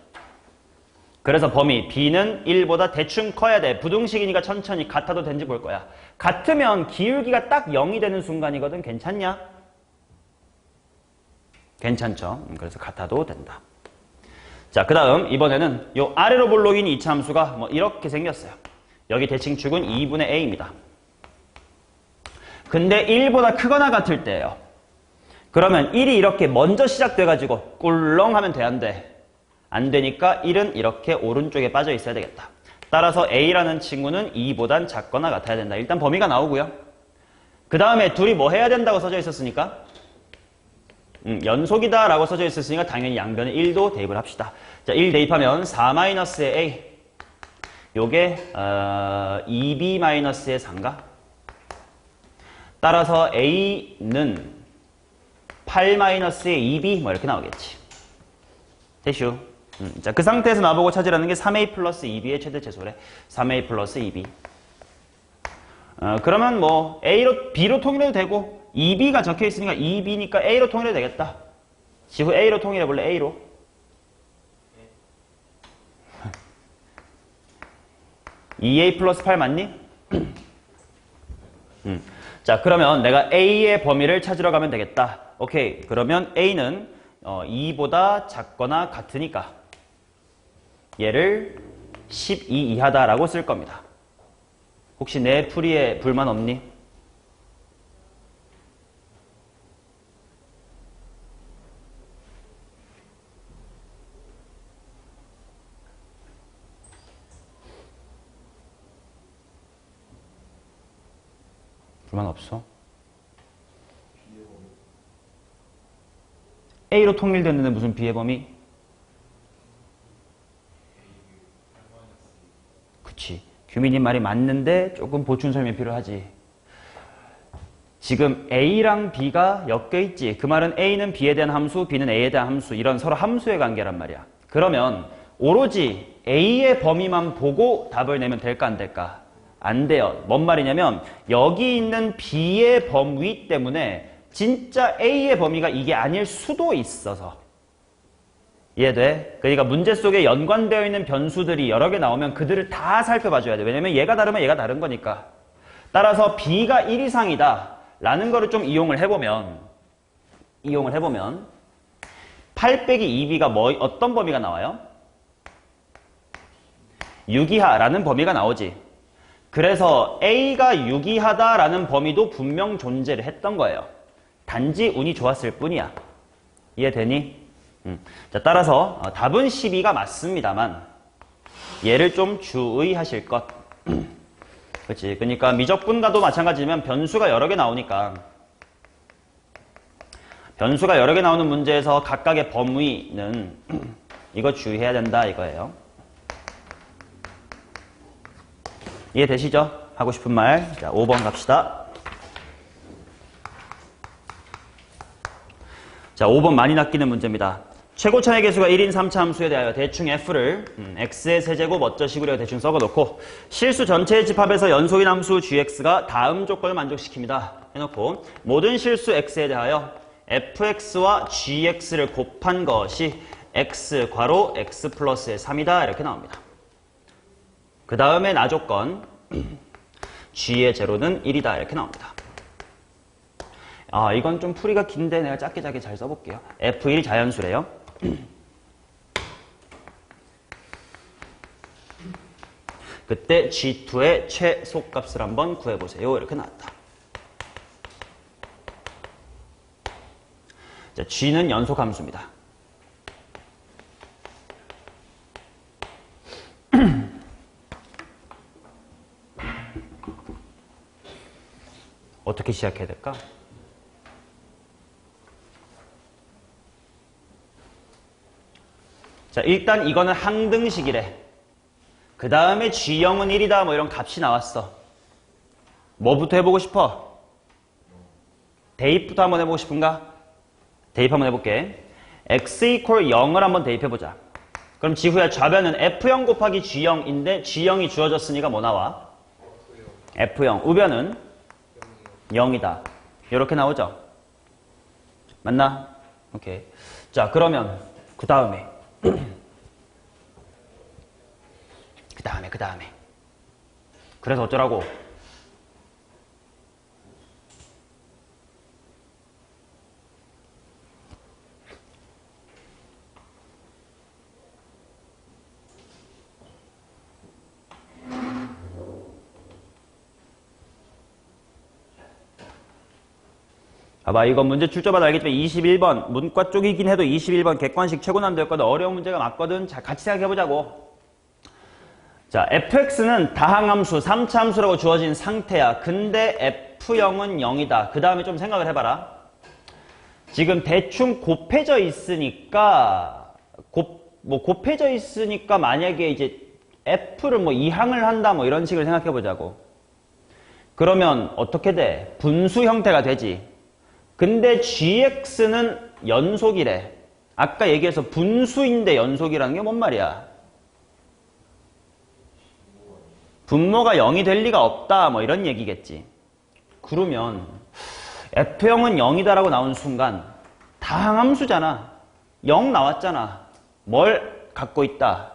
그래서 범위 B는 1보다 대충 커야 돼. 부등식이니까 천천히 같아도 된지 볼 거야. 같으면 기울기가 딱 0이 되는 순간이거든. 괜찮냐? 괜찮죠? 그래서 같아도 된다. 자, 그 다음 이번에는 요 아래로 볼록인 이차함수가 뭐 이렇게 생겼어요. 여기 대칭축은 2분의 a입니다. 근데 1보다 크거나 같을 때예요. 그러면 1이 이렇게 먼저 시작돼가지고 꿀렁 하면 돼, 안 돼? 안 되니까 1은 이렇게 오른쪽에 빠져 있어야 되겠다. 따라서 a라는 친구는 2보단 작거나 같아야 된다. 일단 범위가 나오고요. 그 다음에 둘이 뭐 해야 된다고 써져 있었으니까? 연속이다 라고 써져 있었으니까 당연히 양변에 1도 대입을 합시다. 자, 1 대입하면 4-의 a. 요게 2b-의 4인가? 따라서 a는 8-의 2b 뭐 이렇게 나오겠지. 대슈. 자, 그 상태에서 나보고 찾으라는 게 3a 플러스 2b의 최대체소래. 3a 플러스 2b. 그러면 뭐 a로 b로 통일해도 되고 2b가 적혀 있으니까 2b니까 a로 통일해도 되겠다. 지구 a로 통일해 볼래? a로. 네. 2a 플러스 8 맞니? 자, 그러면 내가 a의 범위를 찾으러 가면 되겠다. 오케이. 그러면 a는 2보다 작거나 같으니까 얘를 12 이하다라고 쓸 겁니다. 혹시 내 풀이에 불만 없니? 불만 없어? A로 통일됐는데 무슨 B의 범위? 그치. 규민님 말이 맞는데 조금 보충 설명이 필요하지. 지금 A랑 B가 엮여 있지. 그 말은 A는 B에 대한 함수, B는 A에 대한 함수. 이런 서로 함수의 관계란 말이야. 그러면 오로지 A의 범위만 보고 답을 내면 될까 안 될까? 안 돼요. 뭔 말이냐면 여기 있는 B의 범위 때문에 진짜 A의 범위가 이게 아닐 수도 있어서. 이해돼? 그러니까 문제 속에 연관되어 있는 변수들이 여러 개 나오면 그들을 다 살펴봐줘야 돼. 왜냐면 얘가 다르면 얘가 다른 거니까. 따라서 B가 1 이상이다 라는 거를 좀 이용을 해보면 8 빼기 2B가 어떤 범위가 나와요? 6 이하라는 범위가 나오지. 그래서 A가 6 이하다라는 범위도 분명 존재를 했던 거예요. 단지 운이 좋았을 뿐이야. 이해되니? 자, 따라서 답은 12가 맞습니다만 얘를 좀 주의하실 것. 그렇지? 그러니까 미적분과도 마찬가지면 변수가 여러 개 나오니까 변수가 여러 개 나오는 문제에서 각각의 범위는 이거 주의해야 된다 이거예요. 이해되시죠? 하고 싶은 말. 자, 5번 갑시다. 자, 5번 많이 낚이는 문제입니다. 최고차의 개수가 1인 3차 함수에 대하여 대충 f를 x의 세제곱 어쩌식으로 대충 썩어놓고 실수 전체의 집합에서 연속인 함수 gx가 다음 조건을 만족시킵니다. 해놓고 모든 실수 x에 대하여 fx와 gx를 곱한 것이 x 괄호 x 플러스의 3이다 이렇게 나옵니다. 그 다음에 나조건 g의 제로는 1이다 이렇게 나옵니다. 아, 이건 좀 풀이가 긴데 내가 짧게 잘 써볼게요. f1이 자연수래요. 그때 g2의 최소값을 한번 구해보세요. 이렇게 나왔다. 자, g는 연속함수입니다. 어떻게 시작해야 될까? 자, 일단 이거는 항등식이래. 그 다음에 G형은 1이다 뭐 이런 값이 나왔어. 뭐부터 해보고 싶어? 대입부터 한번 해보고 싶은가? 대입 한번 해볼게. x equal 0을 한번 대입해보자. 그럼 지후야 좌변은 F0 곱하기 G형인데 G형이 주어졌으니까 뭐 나와? F0. 우변은 0이다. 이렇게 나오죠? 맞나? 오케이. 자, 그러면 그 다음에 그 다음에 그래서 어쩌라고? 봐봐, 이거 문제 출제봐도 알겠지만 21번 문과 쪽이긴 해도 21번 객관식 최고난도였거든. 어려운 문제가 맞거든. 자, 같이 생각해보자고. 자, fx는 다항함수, 3차 함수라고 주어진 상태야. 근데 f형은 0이다. 그 다음에 좀 생각을 해봐라. 지금 대충 곱해져 있으니까 곱해져 있으니까 만약에 이제 f를 뭐 이항을 한다 뭐 이런 식으로 생각해보자고. 그러면 어떻게 돼? 분수 형태가 되지. 근데 gx는 연속이래. 아까 얘기해서 분수인데 연속이라는 게 뭔 말이야? 분모가 0이 될 리가 없다 뭐 이런 얘기겠지. 그러면 f형은 0이다라고 나온 순간 다항함수잖아. 0 나왔잖아. 뭘 갖고 있다?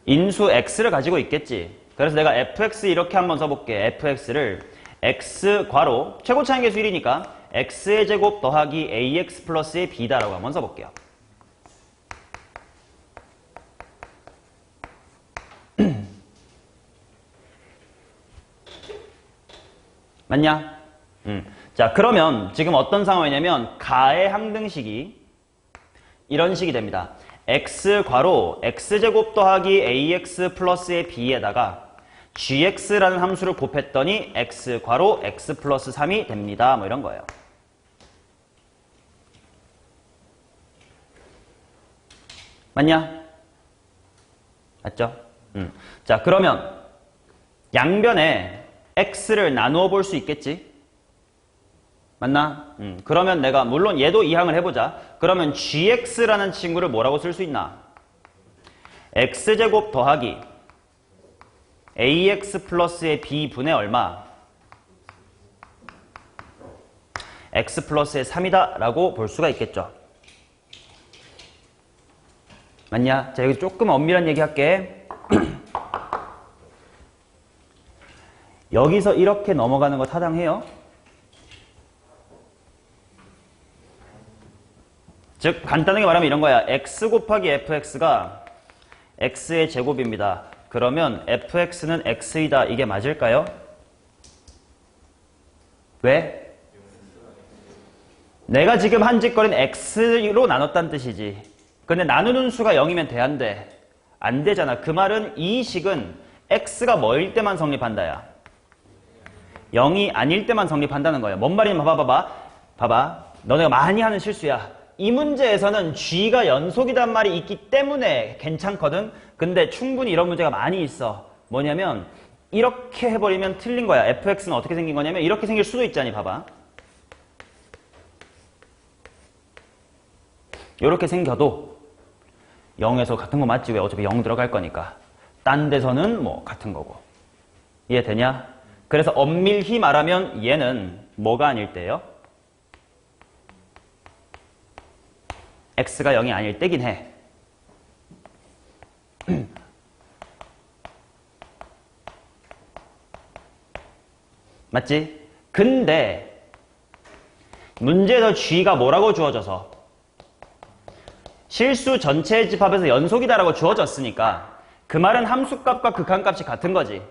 인수 x를 가지고 있겠지. 그래서 내가 fx 이렇게 한번 써볼게. fx를 x 괄호 최고 차항계수 1이니까 x의 제곱 더하기 ax 플러스의 b다라고 한번 써볼게요. 맞냐? 자, 그러면 지금 어떤 상황이냐면 가의 항등식이 이런 식이 됩니다. x 괄호 x제곱 더하기 ax 플러스의 b에다가 gx라는 함수를 곱했더니 x 괄호 x 플러스 3이 됩니다. 뭐 이런 거예요. 맞냐? 맞죠? 자, 그러면 양변에 x를 나누어 볼 수 있겠지? 맞나? 그러면 내가 물론 얘도 이항을 해보자. 그러면 gx라는 친구를 뭐라고 쓸 수 있나? x제곱 더하기 ax 플러스의 b분의 얼마? x 플러스의 3이다 라고 볼 수가 있겠죠. 맞냐? 자, 여기 조금 엄밀한 얘기 할게. 여기서 이렇게 넘어가는 거 타당해요? 즉 간단하게 말하면 이런 거야. x 곱하기 fx가 x의 제곱입니다. 그러면 fx는 x이다. 이게 맞을까요? 왜? 내가 지금 한 짓거리는 x로 나눴다는 뜻이지. 근데 나누는 수가 0이면 돼, 안 돼? 안 되잖아. 그 말은 이 식은 x가 뭐일 때만 성립한다야. 0이 아닐 때만 성립한다는 거야. 뭔 말이냐면 봐봐. 너네가 많이 하는 실수야. 이 문제에서는 g가 연속이란 말이 있기 때문에 괜찮거든. 근데 충분히 이런 문제가 많이 있어. 뭐냐면 이렇게 해버리면 틀린 거야. fx는 어떻게 생긴 거냐면 이렇게 생길 수도 있잖니. 봐봐. 이렇게 생겨도 0에서 같은 거 맞지? 왜? 어차피 0 들어갈 거니까. 딴 데서는 뭐 같은 거고. 이해되냐? 그래서 엄밀히 말하면 얘는 뭐가 아닐 때요? x가 0이 아닐 때긴 해. 맞지? 근데 문제에서 g가 뭐라고 주어져서 실수 전체의 집합에서 연속이다라고 주어졌으니까 그 말은 함수값과 극한값이 같은 거지.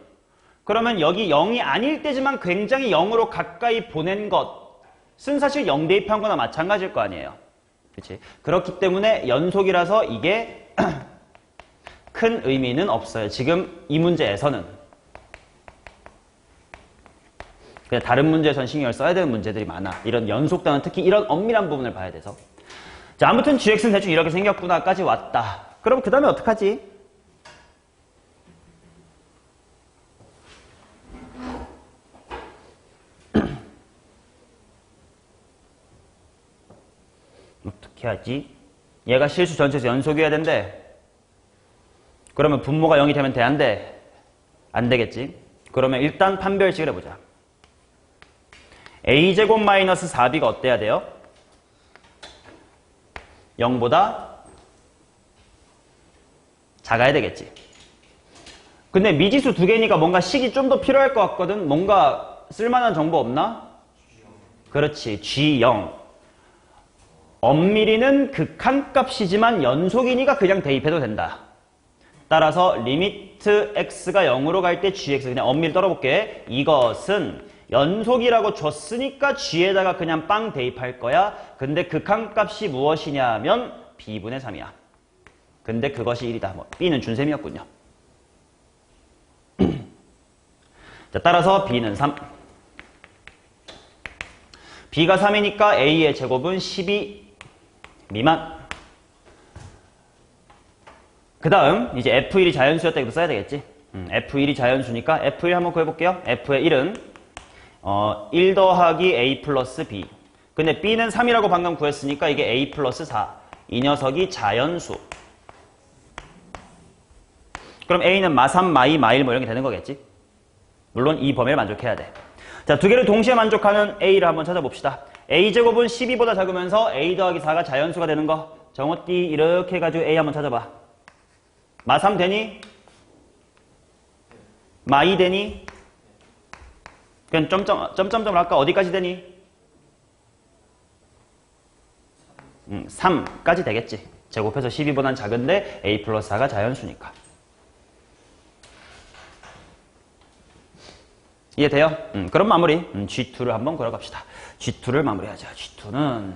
그러면 여기 0이 아닐 때지만 굉장히 0으로 가까이 보낸 것은 사실 0 대입한 거나 마찬가지일 거 아니에요. 그렇지? 그렇기 때문에 연속이라서 이게 큰 의미는 없어요. 지금 이 문제에서는. 그냥 다른 문제에서는 신경을 써야 되는 문제들이 많아. 이런 연속단은 특히 이런 엄밀한 부분을 봐야 돼서. 자, 아무튼 gx는 대충 이렇게 생겼구나까지 왔다. 그럼 그 다음에 어떡하지? 어떻게 하지? 얘가 실수 전체에서 연속이어야 된대. 그러면 분모가 0이 되면 돼? 안 돼? 안 되겠지? 그러면 일단 판별식을 해보자. a제곱 마이너스 4b가 어때야 돼요? 0보다 작아야 되겠지. 근데 미지수 두 개니까 뭔가 식이 좀 더 필요할 것 같거든. 뭔가 쓸만한 정보 없나? 그렇지. G0. 엄밀히는 극한값이지만 연속이니까 그냥 대입해도 된다. 따라서 리미트 x가 0으로 갈 때 gx 그냥 엄밀히 떨어볼게. 이것은 연속이라고 줬으니까 g에다가 그냥 빵 대입할 거야. 근데 극한값이 무엇이냐면 b분의 3이야. 근데 그것이 1이다. 뭐 b는 준셈이었군요. 자, 따라서 b는 3. b가 3이니까 a의 제곱은 12 미만. 그 다음 이제 F1이 자연수였다 이거 써야 되겠지. F1이 자연수니까 F1 한번 구해볼게요. F의 1은 1 더하기 A 플러스 B. 근데 B는 3이라고 방금 구했으니까 이게 A 플러스 4. 이 녀석이 자연수. 그럼 A는 마3, 마2, 마1 뭐 이런 게 되는 거겠지. 물론 이 범위를 만족해야 돼. 자, 두 개를 동시에 만족하는 A를 한번 찾아봅시다. A제곱은 12보다 작으면서 A 더하기 4가 자연수가 되는 거. 정어띠 이렇게 해가지고 A 한번 찾아봐. 마3 되니? 마2 되니? 그냥 점점점을 할까? 어디까지 되니? 3까지 되겠지. 제곱해서 12보다는 작은데 A 플러스 4가 자연수니까. 이해돼요? 그럼 마무리. G2를 한번 걸어갑시다. G2를 마무리하자. G2는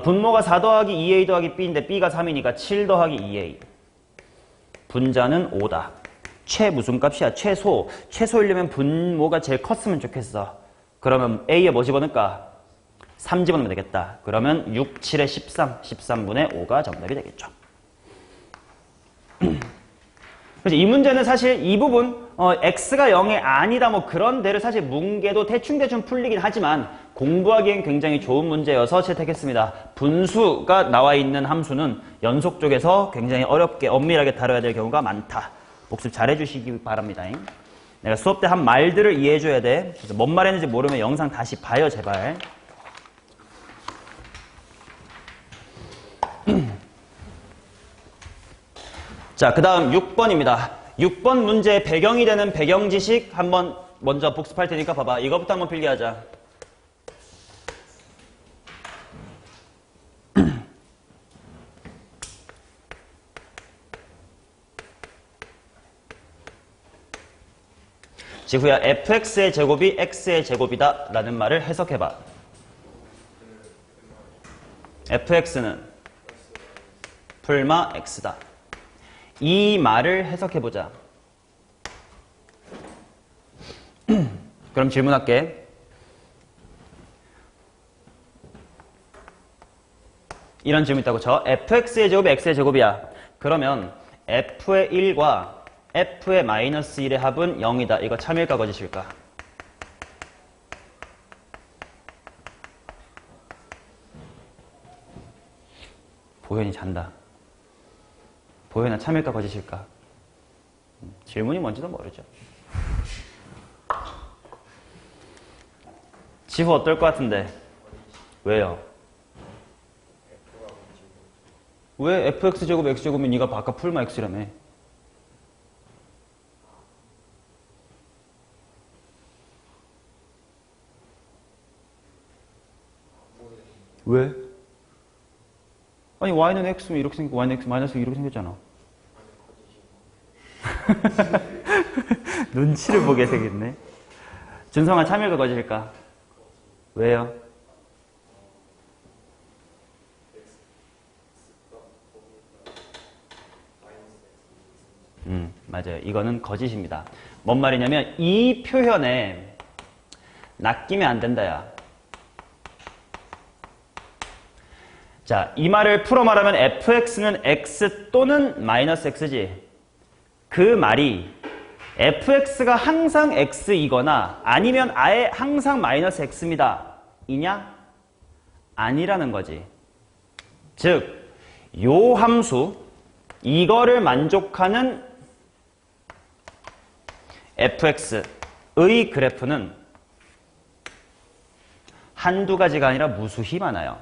분모가 4 더하기 2A 더하기 B인데 B가 3이니까 7 더하기 2A. 분자는 5다. 최 무슨 값이야? 최소. 최소이려면 분모가 제일 컸으면 좋겠어. 그러면 A에 뭐 집어넣을까? 3 집어넣으면 되겠다. 그러면 6, 7에 13. 13분의 5가 정답이 되겠죠. 그래서 이 문제는 사실 이 부분 x가 0이 아니다 뭐 그런 데를 사실 뭉개도 대충대충 풀리긴 하지만 공부하기엔 굉장히 좋은 문제여서 채택했습니다. 분수가 나와 있는 함수는 연속 쪽에서 굉장히 어렵게 엄밀하게 다뤄야 될 경우가 많다. 복습 잘 해주시기 바랍니다. 내가 수업 때 한 말들을 이해해줘야 돼. 그래서 뭔 말했는지 모르면 영상 다시 봐요 제발. 자, 그 다음 6번입니다. 6번 문제의 배경이 되는 배경 지식 한번 먼저 복습할 테니까 봐봐. 이거부터 한번 필기하자. 지후야, fx의 제곱이 x의 제곱이다 라는 말을 해석해봐. fx는 풀마 x다. 이 말을 해석해보자. 그럼 질문할게. 이런 질문 있다고 쳐. fx의 제곱이 x의 제곱이야. 그러면 f의 1과 f의 마이너스 1의 합은 0이다. 이거 참일까 거짓일까? 보현이 잔다. 보현아 참일까 거짓일까? 질문이 뭔지도 모르죠. 지후 어떨 것 같은데? 왜요? 왜 fx제곱 x제곱이면 네가 아까 풀마 x라며? 왜? 아니 y는 x면 이렇게 생기고 y는 x 마이너스 이렇게 생겼잖아. 눈치를 보게 생겼네. 준성아 참일까 거짓일까? 왜요? 맞아요. 이거는 거짓입니다. 뭔 말이냐면 이 표현에 낚이면 안 된다야. 자, 이 말을 풀어 말하면 fx는 x 또는 마이너스 x지. 그 말이 fx가 항상 x이거나 아니면 아예 항상 마이너스 x입니다. 이냐? 아니라는 거지. 즉, 요 함수, 이거를 만족하는 fx의 그래프는 한두 가지가 아니라 무수히 많아요.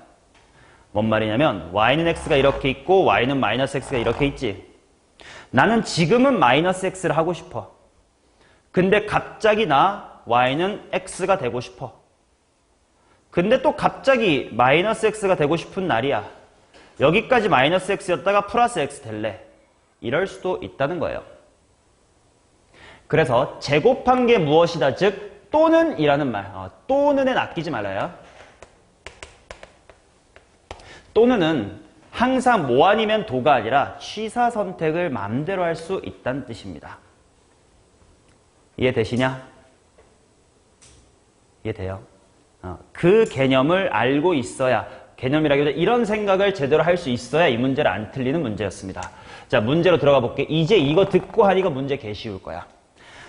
뭔 말이냐면 y는 x가 이렇게 있고 y는 마이너스 x가 이렇게 있지. 나는 지금은 마이너스 x를 하고 싶어. 근데 갑자기 나 y는 x가 되고 싶어. 근데 또 갑자기 마이너스 x가 되고 싶은 날이야. 여기까지 마이너스 x였다가 플러스 x 될래. 이럴 수도 있다는 거예요. 그래서 제곱한 게 무엇이다, 즉 또는 이라는 말. 또는에 낚이지 말아요. 또는은 항상 뭐 아니면 도가 아니라 취사 선택을 마음대로 할 수 있다는 뜻입니다. 이해되시냐? 이해돼요? 그 개념을 알고 있어야, 개념이라기보다 이런 생각을 제대로 할 수 있어야 이 문제를 안 틀리는 문제였습니다. 자, 문제로 들어가 볼게. 이제 이거 듣고 하니까 문제 개 쉬울 거야.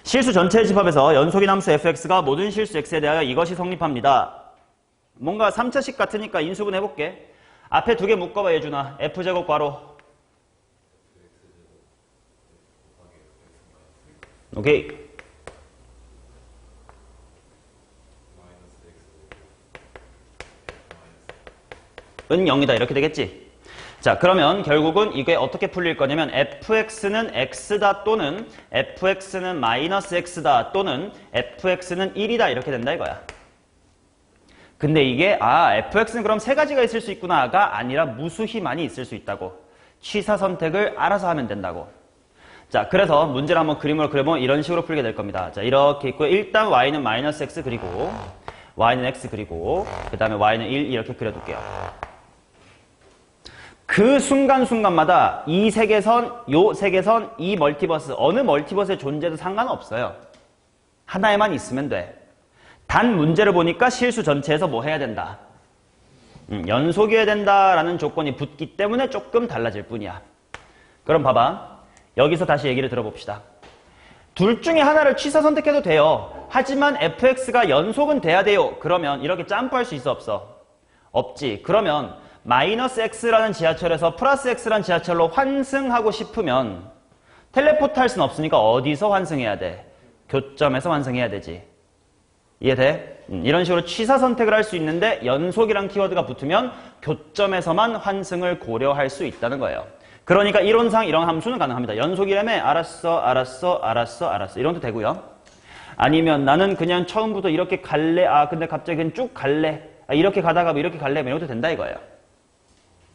실수 전체의 집합에서 연속인 함수 fx가 모든 실수 x에 대하여 이것이 성립합니다. 뭔가 3차식 같으니까 인수분 해볼게. 앞에 두 개 묶어봐, 예준아. f제곱 괄호. 오케이. 은 0이다. 이렇게 되겠지? 자, 그러면 결국은 이게 어떻게 풀릴 거냐면 fx는 x다 또는 fx는 마이너스 x다 또는 fx는 1이다. 이렇게 된다 이거야. 근데 이게 fx는 그럼 세 가지가 있을 수 있구나가 아니라 무수히 많이 있을 수 있다고. 취사 선택을 알아서 하면 된다고. 자, 그래서 문제를 한번 그림으로 그려보면 이런 식으로 풀게 될 겁니다. 자, 이렇게 있고요. 일단 y는 마이너스 x 그리고 y는 x 그리고 그 다음에 y는 1 이렇게 그려둘게요. 그 순간순간마다 이 세계선, 요 세계선, 이 멀티버스, 어느 멀티버스의 존재도 상관없어요. 하나에만 있으면 돼. 단 문제를 보니까 실수 전체에서 뭐 해야 된다? 연속이어야 된다라는 조건이 붙기 때문에 조금 달라질 뿐이야. 그럼 봐봐. 여기서 다시 얘기를 들어봅시다. 둘 중에 하나를 취사 선택해도 돼요. 하지만 fx가 연속은 돼야 돼요. 그러면 이렇게 점프할 수 있어, 없어? 없지. 그러면 마이너스 x라는 지하철에서 플러스 x라는 지하철로 환승하고 싶으면 텔레포트 할 수는 없으니까 어디서 환승해야 돼? 교점에서 환승해야 되지. 이해돼? 이런 식으로 취사 선택을 할 수 있는데 연속이란 키워드가 붙으면 교점에서만 환승을 고려할 수 있다는 거예요. 그러니까 이론상 이런 함수는 가능합니다. 연속이라며 알았어. 이런 것도 되고요. 아니면 나는 그냥 처음부터 이렇게 갈래. 근데 갑자기 그냥 쭉 갈래. 이렇게 가다가 뭐 이렇게 갈래. 이런 것도 된다 이거예요.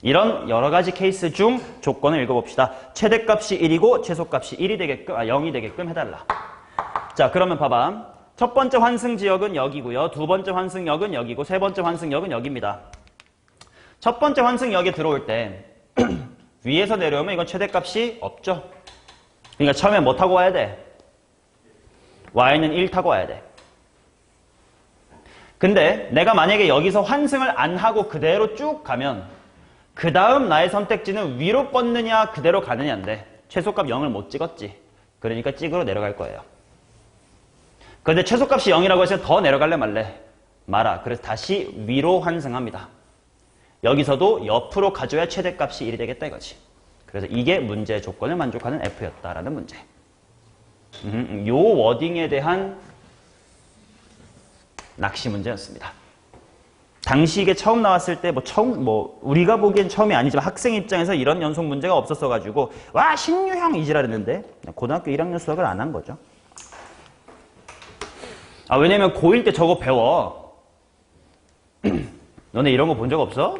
이런 여러 가지 케이스 중 조건을 읽어봅시다. 최대값이 1이고 최소값이 1이 되게끔, 0이 되게끔 해달라. 자, 그러면 봐봐. 첫 번째 환승지역은 여기고요. 두 번째 환승역은 여기고 세 번째 환승역은 여기입니다. 첫 번째 환승역에 들어올 때 위에서 내려오면 이건 최대값이 없죠. 그러니까 처음에 뭐 타고 와야 돼? y는 1 타고 와야 돼. 근데 내가 만약에 여기서 환승을 안 하고 그대로 쭉 가면 그 다음 나의 선택지는 위로 뻗느냐 그대로 가느냐인데 최소값 0을 못 찍었지. 그러니까 찍으로 내려갈 거예요. 근데 최소값이 0이라고 해서 더 내려갈래 말래? 말아. 그래서 다시 위로 환승합니다. 여기서도 옆으로 가져야 최대값이 1이 되겠다 이거지. 그래서 이게 문제의 조건을 만족하는 F였다라는 문제. 요 워딩에 대한 낚시 문제였습니다. 당시 이게 처음 나왔을 때 우리가 보기엔 처음이 아니지만 학생 입장에서 이런 연속 문제가 없었어가지고 와 신유형 이지랄했는데 고등학교 1학년 수학을 안 한 거죠. 왜냐면 고1 때 저거 배워. 너네 이런 거 본 적 없어?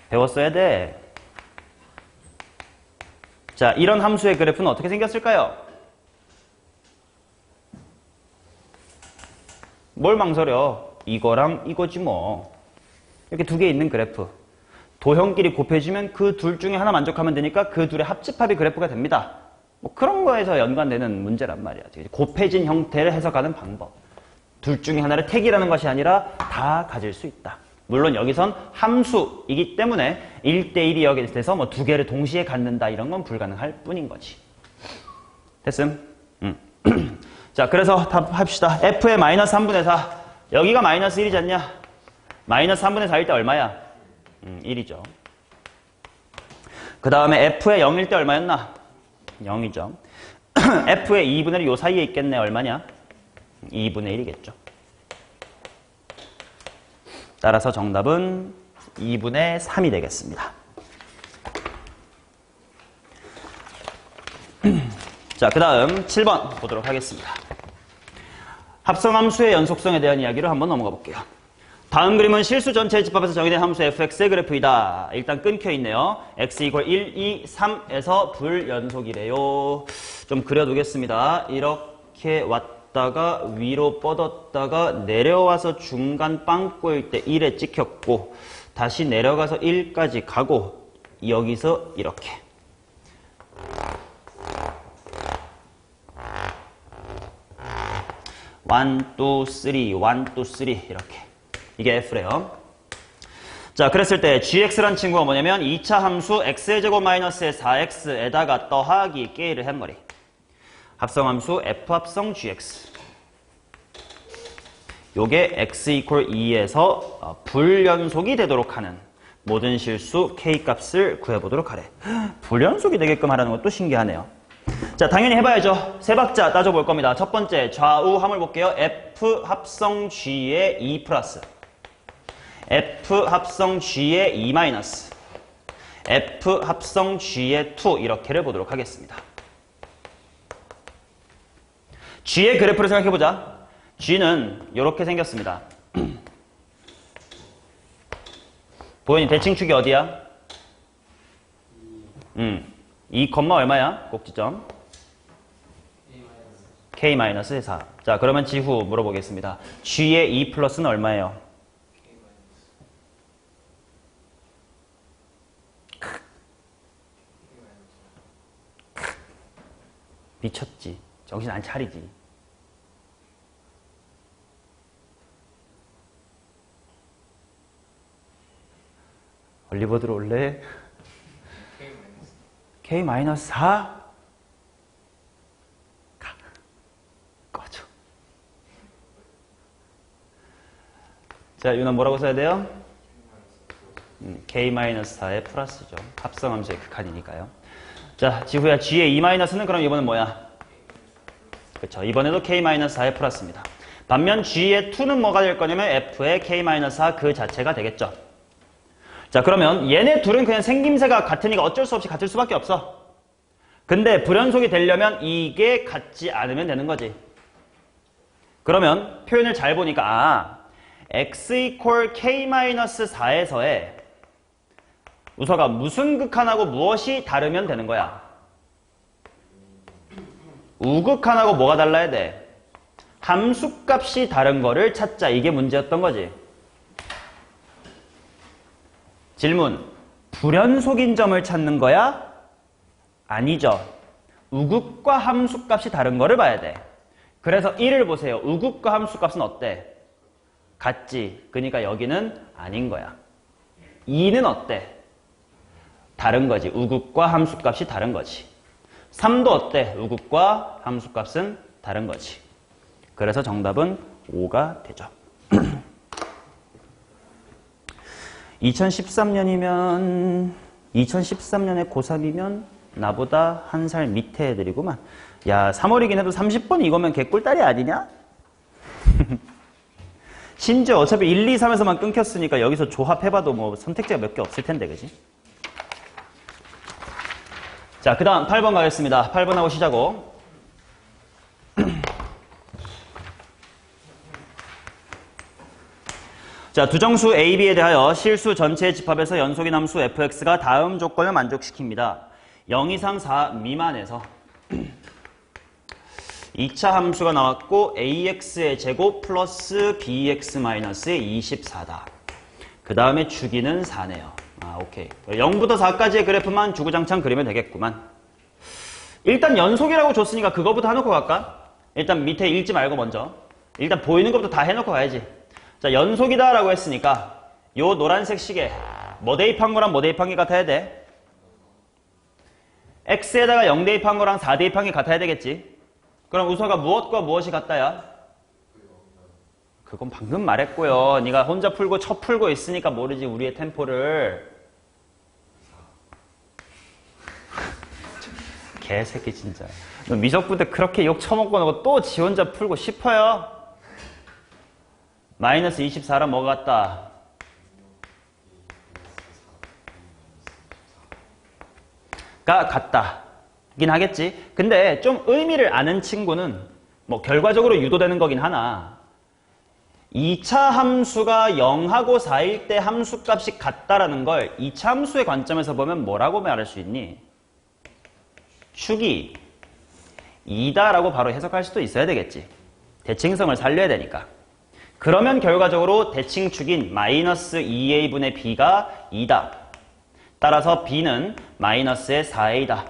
배웠어야 돼. 자, 이런 함수의 그래프는 어떻게 생겼을까요? 뭘 망설여? 이거랑 이거지 뭐. 이렇게 두 개 있는 그래프. 도형끼리 곱해지면 그 둘 중에 하나 만족하면 되니까 그 둘의 합집합이 그래프가 됩니다. 뭐 그런 거에서 연관되는 문제란 말이야. 곱해진 형태를 해석하는 방법. 둘 중에 하나를 택이라는 것이 아니라 다 가질 수 있다. 물론 여기선 함수이기 때문에 1대1이 여기에 돼서 뭐 두 개를 동시에 갖는다 이런 건 불가능할 뿐인 거지. 됐음? 자, 그래서 답합시다. f의 마이너스 3분의 4. 여기가 마이너스 1이지 않냐? 마이너스 3분의 4일 때 얼마야? 1이죠. 그 다음에 f의 0일 때 얼마였나? 0이죠. f의 2분의 1이 요 사이에 있겠네. 얼마냐? 2분의 1이겠죠. 따라서 정답은 2분의 3이 되겠습니다. 자, 그 다음 7번 보도록 하겠습니다. 합성함수의 연속성에 대한 이야기를 한번 넘어가 볼게요. 다음 그림은 실수 전체의 집합에서 정의된 함수 fx의 그래프이다. 일단 끊겨 있네요. x = 1, 2, 3에서 불연속이래요. 좀 그려두겠습니다. 이렇게 왔다가 위로 뻗었다가 내려와서 중간 빵 꼬일 때 1에 찍혔고 다시 내려가서 1까지 가고 여기서 이렇게 1, 2, 3, 1, 2, 3 이렇게 이게 f래요. 자, 그랬을 때 gx란 친구가 뭐냐면 2차 함수 x의 제곱 마이너스의 4x에다가 더하기 깨를 햄머리 합성함수 f 합성 gx 요게 x = 2에서 불연속이 되도록 하는 모든 실수 k 값을 구해보도록 하래. 불연속이 되게끔 하라는 것도 신기하네요. 자, 당연히 해봐야죠. 세 박자 따져볼 겁니다. 첫 번째 좌우 함을 볼게요. f 합성 g의 2 플러스 f 합성 g의 2 마이너스 f 합성 g의 2 이렇게를 보도록 하겠습니다. g의 그래프를 생각해보자. g는 이렇게 생겼습니다. 보현이 대칭축이 어디야? 2, 얼마야? 꼭지점 k-4. 자, 그러면 지후 물어보겠습니다. g의 2 플러스는 얼마예요? 미쳤지. 정신 안 차리지. 올리버 들어올래? k-4? 꺼져. 자, 유나 뭐라고 써야 돼요? k-4의 플러스죠. 합성함수의 극한이니까요. 자, 지후야 g의 2-는 그럼 이번엔 뭐야? 그쵸. 이번에도 k-4의 플러스입니다. 반면 g의 2는 뭐가 될 거냐면 f의 k-4 그 자체가 되겠죠. 자, 그러면 얘네 둘은 그냥 생김새가 같으니까 어쩔 수 없이 같을 수밖에 없어. 근데 불연속이 되려면 이게 같지 않으면 되는 거지. 그러면 표현을 잘 보니까 x = k-4에서의 우서가 무슨 극한하고 무엇이 다르면 되는 거야? 우극한하고 뭐가 달라야 돼? 함수값이 다른 거를 찾자. 이게 문제였던 거지. 질문. 불연속인 점을 찾는 거야? 아니죠. 우극과 함수값이 다른 거를 봐야 돼. 그래서 1을 보세요. 우극과 함수값은 어때? 같지. 그러니까 여기는 아닌 거야. 2는 어때? 다른 거지. 우극과 함수값이 다른 거지. 3도 어때? 우극과 함수값은 다른 거지. 그래서 정답은 5가 되죠. 2013년이면 2013년에 고3이면 나보다 한 살 밑에 애들이구만. 야, 3월이긴 해도 30번 이거면 개꿀딸이 아니냐? 심지어 어차피 1, 2, 3에서만 끊겼으니까 여기서 조합해봐도 뭐 선택지가 몇 개 없을 텐데, 그지? 자, 그 다음 8번 가겠습니다. 8번하고 시작고. 자, 두 정수 A, B에 대하여 실수 전체의 집합에서 연속인 함수 fx가 다음 조건을 만족시킵니다. 0 이상 4 미만에서 2차 함수가 나왔고 ax의 제곱 플러스 bx 마이너스의 24다. 그 다음에 주기는 4네요. 아, 오케이. 0부터 4까지의 그래프만 주구장창 그리면 되겠구만. 일단 연속이라고 줬으니까 그거부터 해놓고 갈까? 일단 밑에 읽지 말고 먼저. 일단 보이는 것부터 다 해놓고 가야지. 자, 연속이다 라고 했으니까 요 노란색 시계 뭐 대입한 거랑 뭐 대입한 게 같아야 돼? x에다가 0 대입한 거랑 4 대입한 게 같아야 되겠지. 그럼 우서가 무엇과 무엇이 같다야? 그건 방금 말했고요. 네가 혼자 풀고 쳐 풀고 있으니까 모르지 우리의 템포를. 개새끼 진짜. 너 미적분 때 그렇게 욕 처먹고 나고 또 지 혼자 풀고 싶어요? 마이너스 24랑 뭐가 같다? 같다긴 하겠지. 근데 좀 의미를 아는 친구는 뭐 결과적으로 유도되는 거긴 하나 2차 함수가 0하고 4일 때 함수값이 같다라는 걸 2차 함수의 관점에서 보면 뭐라고 말할 수 있니? 축이 2다라고 바로 해석할 수도 있어야 되겠지. 대칭성을 살려야 되니까. 그러면 결과적으로 대칭축인 마이너스 2a분의 b가 2다. 따라서 b는 마이너스의 4a다.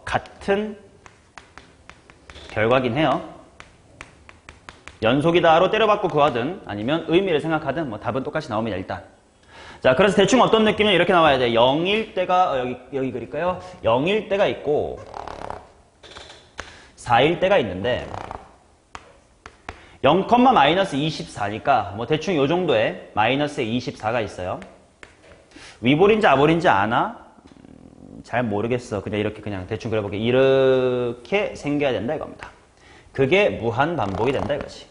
같은 결과긴 해요. 연속이다로 때려받고 구하든 아니면 의미를 생각하든 뭐 답은 똑같이 나옵니다. 일단. 자, 그래서 대충 어떤 느낌은 이렇게 나와야 돼. 0일 때가 여기 그릴까요? 0일 때가 있고 4일 때가 있는데 0, 마이너스 24니까 뭐 대충 요 정도에 마이너스에 24가 있어요. 위볼인지 아볼인지 아나? 잘 모르겠어. 그냥 이렇게 그냥 대충 그려볼게. 이렇게 생겨야 된다 이겁니다. 그게 무한 반복이 된다 이거지.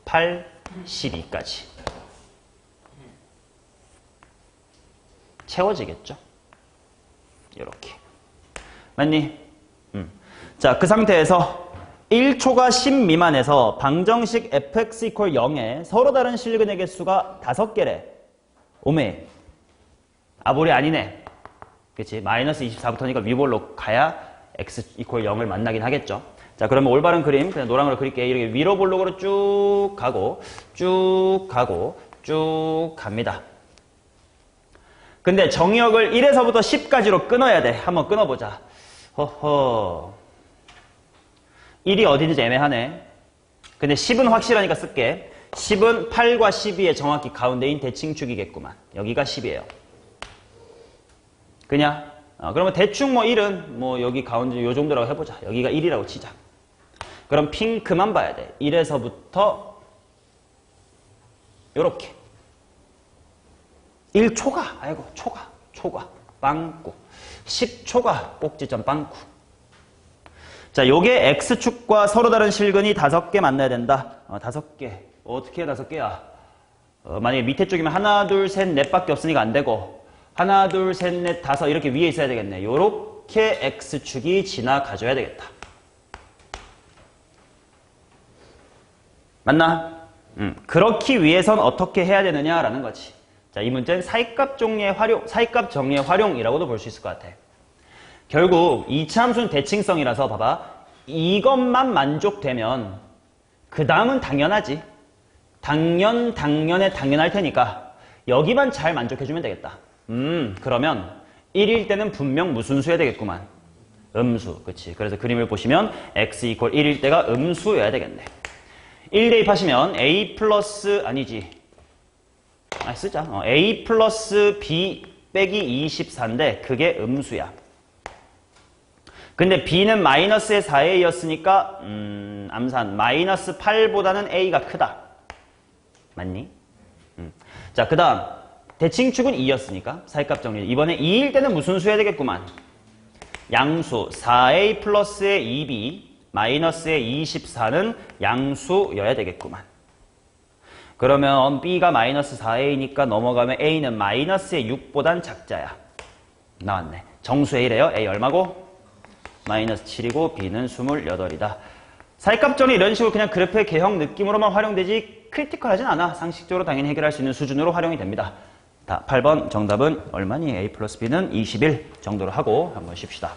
8, 12까지. 채워지겠죠? 이렇게. 맞니? 자, 그 상태에서 1초가 10 미만에서 방정식 fx = 0에 서로 다른 실근의 개수가 5개래. 오메. 아볼이 아니네. 그치? 마이너스 24부터니까 위볼로 가야 x = 0을 만나긴 하겠죠. 자, 그러면 올바른 그림 그냥 노랑으로 그릴게요. 이렇게 위로 볼록으로 쭉 가고 쭉 가고 쭉 갑니다. 근데 정의역을 1에서부터 10까지로 끊어야 돼. 한번 끊어보자. 허허. 1이 어디든지 애매하네. 근데 10은 확실하니까 쓸게. 10은 8과 12의 정확히 가운데인 대칭축이겠구만. 여기가 10이에요. 그냥 그러면 대충 뭐 1은 뭐 여기 가운데 요 정도라고 해보자. 여기가 1이라고 치자. 그럼 핑크만 봐야 돼. 1에서부터 요렇게 1초가 아이고 초가 빵꾸 10초가 꼭지점 빵꾸. 자, 요게 X축과 서로 다른 실근이 5개 만나야 된다. 5개. 어떻게 해 5개야? 만약에 밑에 쪽이면 하나, 둘, 셋, 넷밖에 없으니까 안 되고 하나, 둘, 셋, 넷, 5 이렇게 위에 있어야 되겠네. 요렇게 X축이 지나가줘야 되겠다. 맞나? 그렇기 위해선 어떻게 해야 되느냐라는 거지. 자, 이 문제는 사이값 정리의 활용이라고도 볼 수 있을 것 같아. 결국 2차 함수는 대칭성이라서 봐봐. 이것만 만족되면 그 다음은 당연하지. 당연할 테니까 여기만 잘 만족해주면 되겠다. 그러면 1일 때는 분명 무슨 수여야 되겠구만. 음수. 그치. 그래서 그림을 보시면 x = 1일 때가 음수여야 되겠네. 1 대입하시면 a 플러스 아니지. 쓰자. a 플러스 b 빼기 24인데 그게 음수야. 근데 b는 마이너스의 4a였으니까 암산 마이너스 8보다는 a가 크다. 맞니? 자, 그 다음 대칭축은 2였으니까 사이값 정리. 이번에 2일 때는 무슨 수여야 되겠구만. 양수 4a 플러스의 2b 마이너스의 24는 양수여야 되겠구만. 그러면 b가 마이너스 4a니까 넘어가면 a는 마이너스의 6보단 작자야. 나왔네. 정수 a래요. a 얼마고? 마이너스 7이고 b는 28이다. 사이값 정리 이런 식으로 그냥 그래프의 개형 느낌으로만 활용되지 크리티컬하진 않아. 상식적으로 당연히 해결할 수 있는 수준으로 활용이 됩니다. 8번 정답은 얼마니? a 플러스 b는 21 정도로 하고 한번 쉽시다.